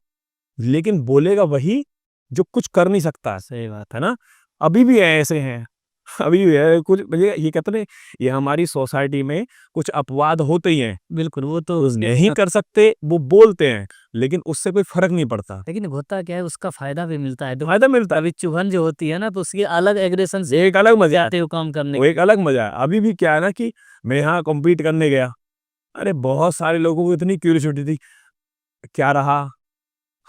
[SPEAKER 1] लेकिन बोलेगा वही जो कुछ कर नहीं सकता।
[SPEAKER 2] सही बात
[SPEAKER 1] है ना। अभी भी ऐसे हैं, अभी भी है कुछ। ये कहते हैं ये हमारी सोसाइटी में कुछ अपवाद होते ही हैं,
[SPEAKER 2] बिल्कुल, वो तो
[SPEAKER 1] नहीं कर सकते, वो बोलते हैं, लेकिन उससे कोई फर्क नहीं पड़ता।
[SPEAKER 2] लेकिन होता क्या है, उसका फायदा भी मिलता है।
[SPEAKER 1] फायदा मिलता है,
[SPEAKER 2] अभी चुभन जो होती है ना, तो उसकी अलग एग्रेशन से
[SPEAKER 1] एक अलग मजा
[SPEAKER 2] आते हो काम करने
[SPEAKER 1] वो एक अलग मजा है। अभी भी क्या है ना कि मैं यहाँ कॉम्पीट करने गया, अरे बहुत सारे लोगों को इतनी क्यूरियोसिटी थी, क्या रहा,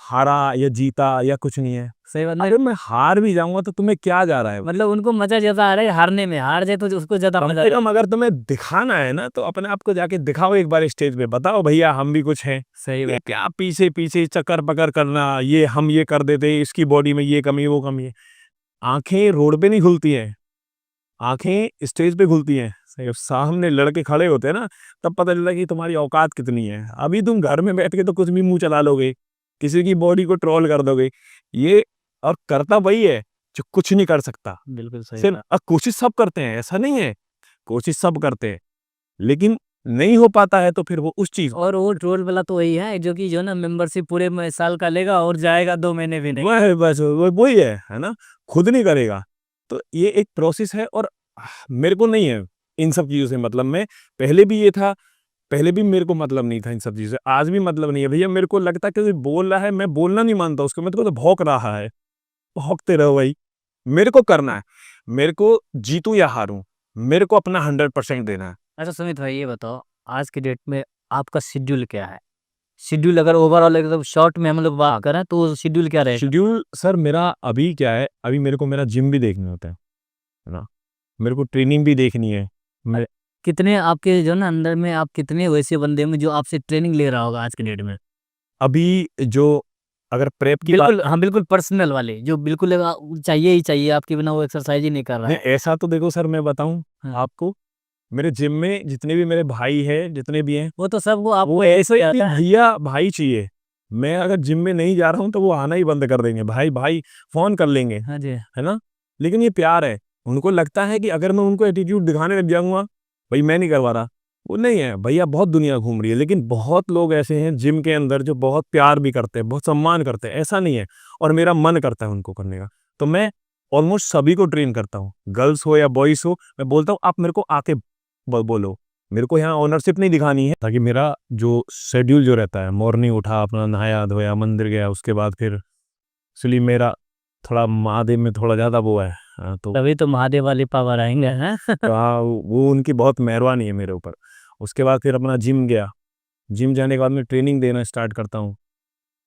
[SPEAKER 1] हारा या जीता या कुछ नहीं है।
[SPEAKER 2] सही बात
[SPEAKER 1] अरे मैं हार भी जाऊंगा तो तुम्हें क्या जा रहा है?
[SPEAKER 2] मतलब उनको मजा ज्यादा आ रहा है हारने में, हार जाए तो उसको ज्यादा
[SPEAKER 1] कम
[SPEAKER 2] मजा
[SPEAKER 1] से कम अगर तुम्हें दिखाना है ना तो अपने आप को जाके दिखाओ एक बार स्टेज पे, बताओ भैया हम भी कुछ हैं।
[SPEAKER 2] सही
[SPEAKER 1] ये
[SPEAKER 2] बात।
[SPEAKER 1] क्या पीछे पीछे चक्कर पकड़ करना, ये हम ये कर देते, इसकी बॉडी में ये कमी वो कमी है। आंखें रोड पे नहीं खुलती हैं, आंखें स्टेज पे खुलती हैं। जब सामने लड़के खड़े होते हैं ना तब पता चलता है कि तुम्हारी औकात कितनी है। अभी तुम घर में बैठ के तो कुछ भी मुंह चला लोगे, किसी की बॉडी को ट्रोल कर दोगे। ये और करता वही है जो कुछ नहीं कर सकता।
[SPEAKER 2] बिल्कुल सही
[SPEAKER 1] सिर्फ
[SPEAKER 2] बात।
[SPEAKER 1] कोशिश सब करते हैं, ऐसा नहीं है, कोशिश सब करते हैं, लेकिन नहीं हो पाता है तो फिर वो उस चीज
[SPEAKER 2] और वो ट्रोल वाला तो वही है जो कि जो ना मेंबरशिप पूरे साल का लेगा और जाएगा 2 महीने भी नहीं।
[SPEAKER 1] वह बस वही है ना, खुद नहीं करेगा। तो ये एक प्रोसेस है और मेरे को नहीं है इन सब चीजों से मतलब। मैं पहले भी ये था, पहले भी मेरे को मतलब नहीं था इन सब चीजों से, आज भी मतलब नहीं है भैया। मेरे को लगता है कि कोई बोल रहा है, मैं बोलना नहीं मानता उसको, मैं तो भौंक रहा है, भौंकते रहो भाई। मेरे को करना है, मेरे को जीतूं या हारूं, मेरे को अपना 100% देना है।
[SPEAKER 2] अच्छा सुमित भाई, ये बताओ आज के डेट में आपका शेड्यूल क्या है? शेड्यूल अगर ओवरऑल एकदम शॉर्ट में हम लोग बात करें तो शेड्यूल क्या रहेगा?
[SPEAKER 1] शेड्यूल सर मेरा अभी क्या है, अभी मेरे को मेरा जिम भी देखना होता है ना, मेरे को ट्रेनिंग भी देखनी है। मैं
[SPEAKER 2] कितने आपके जो ना अंदर में, आप कितने वैसे बंदे होंगे जो आपसे ट्रेनिंग ले रहा होगा आज के डेट में?
[SPEAKER 1] अभी जो अगर प्रेप की बात,
[SPEAKER 2] बिल्कुल हाँ, बिल्कुल पर्सनल वाले जो बिल्कुल चाहिए ही चाहिए, आपके बिना वो एक्सरसाइज ही नहीं कर रहा
[SPEAKER 1] नहीं,
[SPEAKER 2] है।
[SPEAKER 1] ऐसा तो देखो सर मैं बताऊं
[SPEAKER 2] हाँ।
[SPEAKER 1] आपको, मेरे जिम में जितने भी मेरे भाई हैं, जितने भी हैं,
[SPEAKER 2] वो तो सब वो आप
[SPEAKER 1] वो ऐसे ही
[SPEAKER 2] आता है।
[SPEAKER 1] भैया भाई चाहिए। मैं अगर जिम में नहीं जा रहा हूँ तो वो आना ही बंद कर देंगे, भाई भाई फोन कर लेंगे,
[SPEAKER 2] हाँ जी।
[SPEAKER 1] है ना। लेकिन ये प्यार है, उनको लगता है कि अगर मैं उनको एटीट्यूड दिखाने लग जाऊंगा, भाई मैं नहीं करवा रहा, वो नहीं है भैया। बहुत दुनिया घूम रही है, लेकिन बहुत लोग ऐसे हैं जिम के अंदर जो बहुत प्यार भी करते हैं, बहुत सम्मान करते हैं, ऐसा नहीं है। और मेरा मन करता है उनको करने का, तो मैं ऑलमोस्ट सभी को ट्रेन करता हूँ, गर्ल्स हो या बॉयज हो। मैं बोलता हूँ आप मेरे को आके बोलो, मेरे को यहाँ ओनरशिप नहीं दिखानी है, ताकि मेरा जो शेड्यूल जो रहता है, मॉर्निंग उठा, अपना नहाया धोया, मंदिर गया, उसके बाद फिर इसलिए मेरा थोड़ा महादेव में थोड़ा ज़्यादा वो है। तो
[SPEAKER 2] तभी तो महादेव वाली पावर आएंगे हैं।
[SPEAKER 1] तो हाँ वो उनकी बहुत मेहरबानी है मेरे ऊपर। उसके बाद फिर अपना जिम गया, जिम जाने के बाद मैं ट्रेनिंग देना स्टार्ट करता हूँ,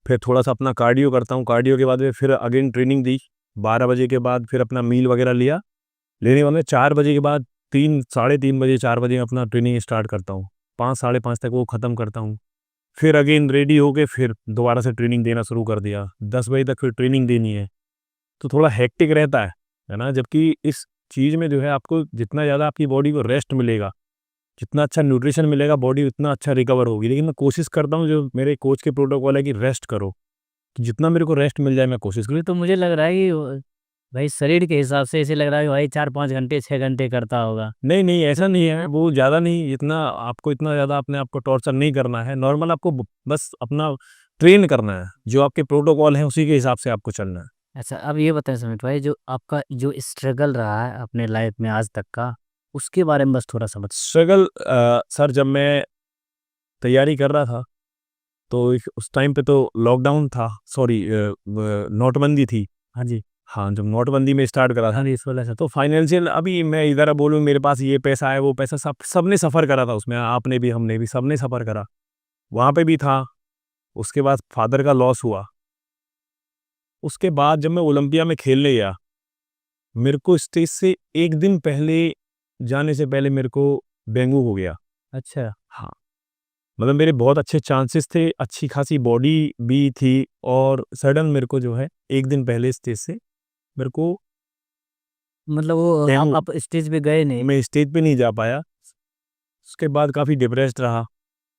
[SPEAKER 1] फिर थोड़ा सा अपना कार्डियो करता हूँ, कार्डियो के बाद में फिर अगेन ट्रेनिंग दी। 12 बजे के बाद फिर अपना मील वगैरह लिया, लेने के बाद में 4 बजे के बाद 3 साढ़े 3 बजे 4 बजे अपना ट्रेनिंग स्टार्ट करता हूँ, 5 साढ़े 5 तक वो ख़त्म करता हूँ। फिर अगेन रेडी होके फिर दोबारा से ट्रेनिंग देना शुरू कर दिया, 10 बजे तक फिर ट्रेनिंग देनी है। तो थोड़ा हेक्टिक रहता है ना। जबकि इस चीज़ में जो है आपको जितना ज़्यादा आपकी बॉडी को रेस्ट मिलेगा, जितना अच्छा न्यूट्रिशन मिलेगा, बॉडी उतना अच्छा रिकवर होगी। लेकिन मैं कोशिश करता हूँ, जो मेरे कोच के प्रोटोकॉल है कि रेस्ट करो, कि जितना मेरे को रेस्ट मिल जाए मैं कोशिश करूँ।
[SPEAKER 2] तो मुझे लग रहा है कि भाई शरीर के हिसाब से ऐसे लग रहा है कि भाई 4-5 घंटे 6 घंटे करता होगा।
[SPEAKER 1] नहीं नहीं ऐसा नहीं है, वो ज़्यादा नहीं, इतना आपको इतना ज़्यादा अपने आप को टॉर्चर नहीं करना है। नॉर्मल आपको बस अपना ट्रेन करना है, जो आपके प्रोटोकॉल हैं उसी के हिसाब से आपको चलना है।
[SPEAKER 2] अच्छा अब ये बताएं सुमित भाई, जो आपका जो स्ट्रगल रहा है अपने लाइफ में आज तक का, उसके बारे में बस थोड़ा सा बता।
[SPEAKER 1] स्ट्रगल सर जब मैं तैयारी कर रहा था तो उस टाइम पे तो लॉकडाउन था, सॉरी नोटबंदी थी।
[SPEAKER 2] हाँ जी।
[SPEAKER 1] हाँ, जब नोटबंदी में स्टार्ट करा था,
[SPEAKER 2] हाँ जी, इस वजह से
[SPEAKER 1] तो फाइनेंशियल, अभी मैं इधर बोलूँ मेरे पास ये पैसा है वो पैसा, सबने सफ़र करा था उसमें, आपने भी हमने भी सबने सफ़र करा, वहाँ पे भी था। उसके बाद फादर का लॉस हुआ। उसके बाद जब मैं ओलंपिया में खेलने गया, मेरे को स्टेज से एक दिन पहले जाने से पहले मेरे को डेंगू हो गया।
[SPEAKER 2] अच्छा।
[SPEAKER 1] हाँ, मतलब मेरे बहुत अच्छे चांसेस थे, अच्छी खासी बॉडी भी थी और सडन मेरे को जो है 1 दिन पहले स्टेज से मेरे को
[SPEAKER 2] मतलब वो
[SPEAKER 1] डेंगू
[SPEAKER 2] आप स्टेज पे गए नहीं?
[SPEAKER 1] मैं स्टेज पे नहीं जा पाया। उसके बाद काफ़ी डिप्रेस्ड रहा।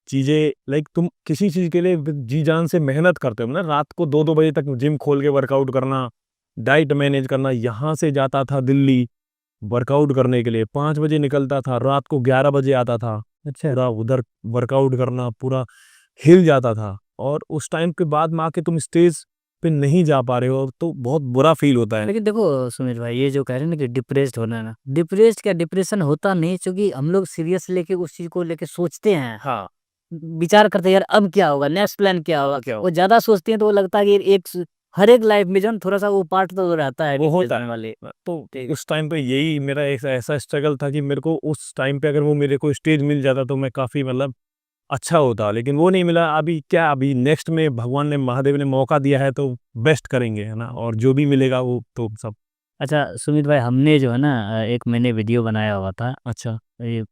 [SPEAKER 1] चीज़ें लाइक तुम किसी चीज़ के लिए जी जान से मेहनत करते हो ना, रात को 2-2 बजे तक जिम खोल के वर्कआउट करना, डाइट मैनेज करना, यहाँ से जाता था दिल्ली वर्कआउट करने के लिए, 5 बजे निकलता था, रात को 11 बजे आता था,
[SPEAKER 2] अच्छा।
[SPEAKER 1] पूरा उधर वर्कआउट करना, पूरा हिल जाता था और उस टाइम के बाद में आके तुम स्टेज पे नहीं जा पा रहे हो, तो बहुत बुरा फ़ील होता है।
[SPEAKER 2] लेकिन देखो सुमित भाई, ये जो कह रहे हैं ना कि डिप्रेस्ड होना है ना, डिप्रेस्ड क्या डिप्रेशन होता नहीं, क्योंकि हम लोग सीरियस लेके उस चीज को लेके सोचते हैं,
[SPEAKER 1] हाँ,
[SPEAKER 2] विचार करते हैं यार अब क्या होगा, नेक्स्ट प्लान क्या होगा।
[SPEAKER 1] क्या हो
[SPEAKER 2] वो ज्यादा सोचते हैं तो वो लगता है कि हर एक लाइफ में जो है ना, थोड़ा सा वो पार्ट तो रहता है
[SPEAKER 1] वो
[SPEAKER 2] depressed
[SPEAKER 1] होता
[SPEAKER 2] होने
[SPEAKER 1] है।
[SPEAKER 2] वाले।
[SPEAKER 1] तो उस टाइम पे यही मेरा एक ऐसा स्ट्रगल था कि मेरे को उस टाइम पे अगर वो मेरे को स्टेज मिल जाता तो मैं काफ़ी मतलब अच्छा होता, लेकिन वो नहीं मिला। अभी क्या, अभी नेक्स्ट में भगवान ने, महादेव ने मौका दिया है तो बेस्ट करेंगे, है ना? और जो भी मिलेगा वो तो सब
[SPEAKER 2] अच्छा सुमित भाई, हमने जो है ना एक मैंने वीडियो बनाया हुआ था,
[SPEAKER 1] अच्छा।
[SPEAKER 2] ये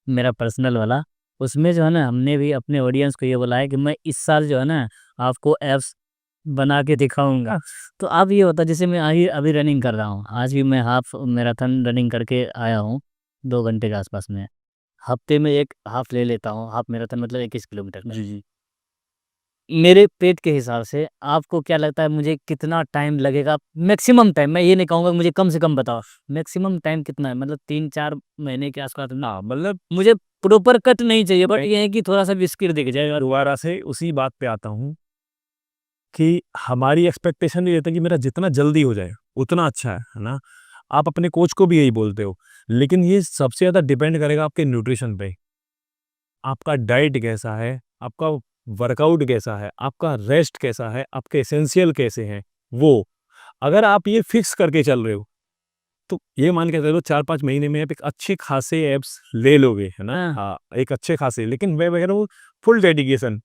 [SPEAKER 2] मेरा पर्सनल वाला। उसमें जो है ना हमने भी अपने ऑडियंस को ये बोला है कि मैं इस साल जो है ना आपको एप्स बना के दिखाऊंगा। तो अब ये होता है, जैसे मैं अभी अभी रनिंग कर रहा हूँ, आज भी मैं हाफ मैराथन रनिंग करके आया हूँ 2 घंटे के आसपास में। हफ्ते में एक हाफ ले लेता हूँ, हाफ मैराथन मतलब 21 किलोमीटर का।
[SPEAKER 1] जी, जी।
[SPEAKER 2] मेरे पेट के हिसाब से आपको क्या लगता है मुझे कितना टाइम लगेगा? मैक्सिमम टाइम, मैं ये नहीं कहूँगा मुझे कम से कम बताओ, मैक्सिमम टाइम कितना है? मतलब 3-4 महीने के आसपास में।
[SPEAKER 1] हाँ, मतलब
[SPEAKER 2] मुझे प्रॉपर कट नहीं चाहिए, बट
[SPEAKER 1] मैं
[SPEAKER 2] ये है कि थोड़ा सा बिस्किट दिख जाए। और
[SPEAKER 1] दोबारा से उसी बात पे आता हूँ कि हमारी एक्सपेक्टेशन ये रहता है कि मेरा जितना जल्दी हो जाए, उतना अच्छा है ना? आप अपने कोच को भी यही बोलते हो, लेकिन ये सबसे ज़्यादा डिपेंड करेगा आपके न्यूट्रिशन पे। आपका डाइट कैसा है, आपका वर्कआउट कैसा है, आपका रेस्ट कैसा है, आपके एसेंशियल कैसे हैं, वो। अगर आप ये फिक्स करके चल रहे हो, तो ये मान के चलो 4-5 महीने में आप एक अच्छे खासे एब्स ले लोगे, है ना?
[SPEAKER 2] हाँ,
[SPEAKER 1] हाँ, एक अच्छे खासे, लेकिन मैं कह रहा हूँ फुल डेडिकेशन।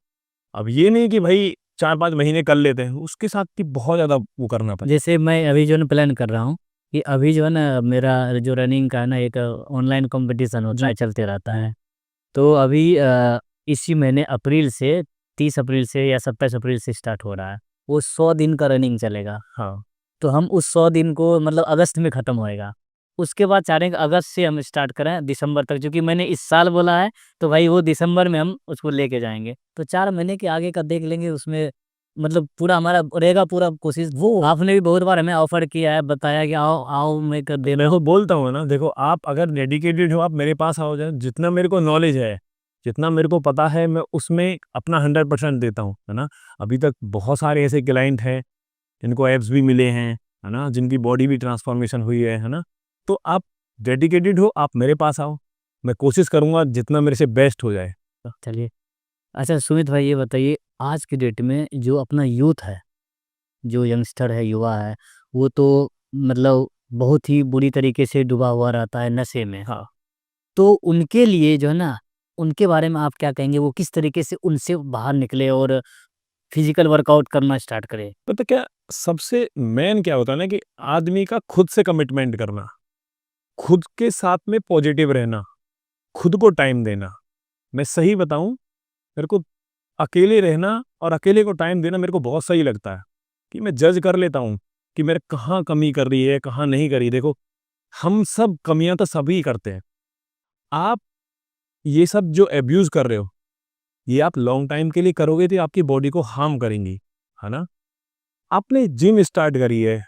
[SPEAKER 1] अब ये नहीं कि भाई 4-5 महीने कर लेते हैं, उसके साथ भी बहुत ज़्यादा वो करना पड़े।
[SPEAKER 2] जैसे मैं अभी जो है ना प्लान कर रहा हूँ कि अभी जो है ना मेरा जो रनिंग का है ना एक ऑनलाइन कंपटीशन होता
[SPEAKER 1] जी।
[SPEAKER 2] है, चलते रहता है। तो अभी इसी महीने अप्रैल से 30 अप्रैल से या 27 अप्रैल से स्टार्ट हो रहा है। वो 100 दिन का रनिंग चलेगा।
[SPEAKER 1] हाँ,
[SPEAKER 2] तो हम उस 100 दिन को मतलब अगस्त में ख़त्म होएगा। उसके बाद चाह रहे हैं कि अगस्त से हम स्टार्ट करें दिसंबर तक, क्योंकि मैंने इस साल बोला है, तो भाई वो दिसंबर में हम उसको लेके जाएँगे। तो 4 महीने के आगे का देख लेंगे, उसमें मतलब पूरा हमारा रहेगा पूरा कोशिश। वो आपने भी बहुत बार हमें ऑफ़र किया है, बताया कि आओ, आओ मैं कर दे रहा
[SPEAKER 1] मैं
[SPEAKER 2] हूँ।
[SPEAKER 1] को बोलता हूँ ना, देखो आप अगर डेडिकेटेड हो, आप मेरे पास आओ जाए, जितना मेरे को नॉलेज है, जितना मेरे को पता है, मैं उसमें अपना 100% देता हूँ, है ना? अभी तक बहुत सारे ऐसे क्लाइंट हैं, जिनको एब्स भी मिले हैं, है ना? जिनकी बॉडी भी ट्रांसफॉर्मेशन हुई है ना? तो आप डेडिकेटेड हो, आप मेरे पास आओ, मैं कोशिश करूँगा जितना मेरे से बेस्ट हो जाए।
[SPEAKER 2] चलिए। अच्छा सुमित भाई, ये बताइए आज की डेट में जो अपना यूथ है, जो यंगस्टर है, युवा है, वो तो मतलब बहुत ही बुरी तरीके से डूबा हुआ रहता है नशे में।
[SPEAKER 1] हाँ,
[SPEAKER 2] तो उनके लिए जो है ना, उनके बारे में आप क्या कहेंगे? वो किस तरीके से उनसे बाहर निकले और फिजिकल वर्कआउट करना स्टार्ट करें?
[SPEAKER 1] पता क्या, सबसे मेन क्या होता है ना कि आदमी का खुद से कमिटमेंट करना, खुद के साथ में पॉजिटिव रहना, खुद को टाइम देना। मैं सही बताऊँ, मेरे को अकेले रहना और अकेले को टाइम देना मेरे को बहुत सही लगता है, कि मैं जज कर लेता हूँ कि मेरे कहाँ कमी कर रही है, कहाँ नहीं करी। देखो, हम सब कमियाँ तो सभी करते हैं। आप ये सब जो अब्यूज़ कर रहे हो, ये आप लॉन्ग टाइम के लिए करोगे तो आपकी बॉडी को हार्म करेंगी, है ना? आपने जिम स्टार्ट करी है,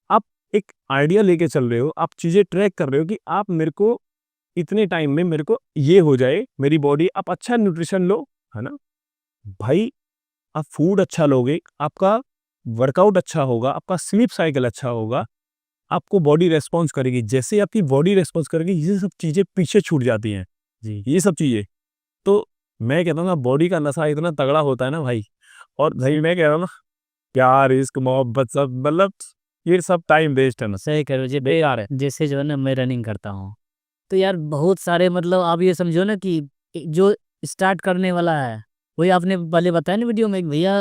[SPEAKER 1] आप एक आइडिया लेके चल रहे हो, आप चीज़ें ट्रैक कर रहे हो कि आप मेरे को इतने टाइम में मेरे को ये हो जाए, मेरी बॉडी, आप अच्छा न्यूट्रिशन लो, है ना? भाई, आप फूड अच्छा लोगे, आपका वर्कआउट अच्छा होगा, आपका स्लीप साइकिल अच्छा होगा, आपको बॉडी रिस्पॉन्स करेगी। जैसे आपकी बॉडी रिस्पॉन्स करेगी, ये सब चीज़ें पीछे छूट जाती हैं।
[SPEAKER 2] जी।
[SPEAKER 1] ये सब चीज़ें, तो मैं कहता हूँ ना, बॉडी का नशा इतना तगड़ा होता है ना भाई। और भाई मैं कह रहा हूँ ना, प्यार, इश्क, मोहब्बत सब मतलब ये सब टाइम वेस्ट है ना,
[SPEAKER 2] सही कह रहे हो जी।
[SPEAKER 1] बेकार है।
[SPEAKER 2] जैसे जो है ना मैं रनिंग करता हूँ, तो यार बहुत सारे मतलब आप ये समझो ना कि जो स्टार्ट करने वाला है, वही आपने पहले बताया ना वीडियो में कि भैया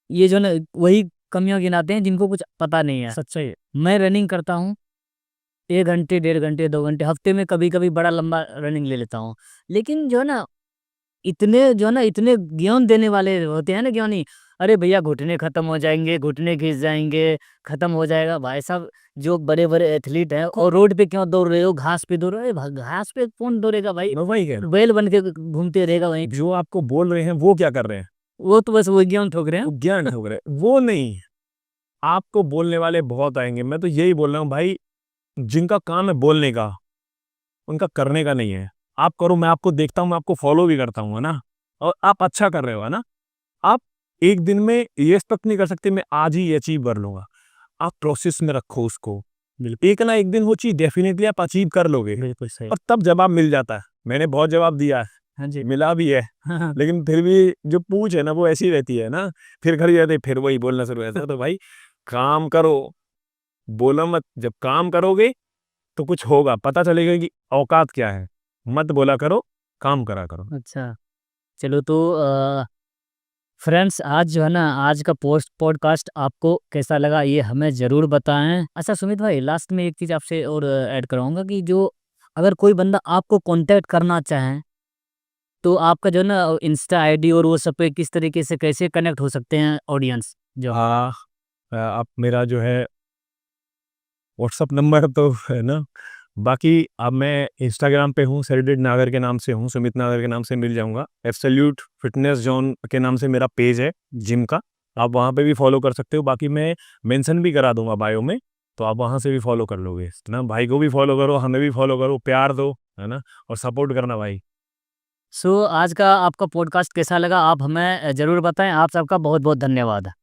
[SPEAKER 2] ये जो है ना वही कमियां गिनाते हैं जिनको कुछ पता नहीं है।
[SPEAKER 1] सच्चाई है।
[SPEAKER 2] मैं रनिंग करता हूँ 1 घंटे, 1.5 घंटे, 2 घंटे, हफ्ते में कभी कभी बड़ा लंबा रनिंग ले लेता हूँ। लेकिन जो है ना इतने जो है ना, इतने ज्ञान देने वाले होते हैं ना ज्ञानी, अरे भैया घुटने खत्म हो जाएंगे, घुटने घिस जाएंगे, खत्म हो जाएगा। भाई साहब जो बड़े बड़े एथलीट हैं, और रोड पे क्यों दौड़ रहे हो, घास पे दौड़ रहे हो, घास पे कौन दौड़ेगा भाई,
[SPEAKER 1] मैं वही कह रहा
[SPEAKER 2] बैल बन के घूमते रहेगा वहीं।
[SPEAKER 1] हूँ, जो आपको बोल रहे हैं वो क्या कर रहे हैं,
[SPEAKER 2] वो तो बस वो ज्ञान ठोक रहे हैं।
[SPEAKER 1] वो ज्ञान हो रहे हैं, वो नहीं। आपको बोलने वाले बहुत आएंगे, मैं तो यही बोल रहा हूँ भाई, जिनका काम है बोलने का, उनका करने का नहीं है। आप करो, मैं आपको देखता हूँ, मैं आपको फॉलो भी करता हूँ, है ना, और आप अच्छा कर रहे हो, है ना। आप एक दिन में ये एक्सपेक्ट नहीं कर सकते मैं आज ही ये अचीव कर लूंगा। आप प्रोसेस में रखो उसको, एक ना एक दिन वो चीज डेफिनेटली आप अचीव कर लोगे।
[SPEAKER 2] बिल्कुल सही।
[SPEAKER 1] और तब जवाब मिल जाता है। मैंने बहुत जवाब दिया है,
[SPEAKER 2] हाँ जी।
[SPEAKER 1] मिला भी है,
[SPEAKER 2] हाँ,
[SPEAKER 1] लेकिन फिर भी जो पूछ है ना वो ऐसी रहती है ना, फिर घर जाते फिर वही बोलना शुरू रहता है। तो भाई काम करो, बोलो मत। जब काम करोगे तो कुछ होगा, पता चलेगा कि औकात क्या है। मत बोला करो, काम करा करो।
[SPEAKER 2] अच्छा। चलो तो फ्रेंड्स, आज जो है ना, आज का पोस्ट पॉडकास्ट आपको कैसा लगा ये हमें ज़रूर बताएं। अच्छा सुमित भाई, लास्ट में एक चीज़ आपसे और ऐड कराऊंगा कि जो अगर कोई बंदा आपको कांटेक्ट करना चाहे, तो आपका जो है ना इंस्टा आईडी और वो सब पे किस तरीके से कैसे कनेक्ट हो सकते हैं ऑडियंस जो।
[SPEAKER 1] आप मेरा जो है व्हाट्सअप नंबर तो है ना, बाकी अब मैं इंस्टाग्राम पे हूँ, सेलिब्रिटी नागर के नाम से हूँ, सुमित नागर के नाम से मिल जाऊंगा। एब्सोल्यूट फिटनेस जोन के नाम से मेरा पेज है जिम का, आप वहाँ पे भी फॉलो कर सकते हो। बाकी मैं मेंशन भी करा दूंगा बायो में, तो आप वहाँ से भी फॉलो कर लोगे, है ना। भाई को भी फॉलो करो, हमें भी फॉलो करो, प्यार दो, है ना, और सपोर्ट करना भाई।
[SPEAKER 2] सो आज का आपका पॉडकास्ट कैसा लगा आप हमें ज़रूर बताएं। आप सबका बहुत बहुत धन्यवाद।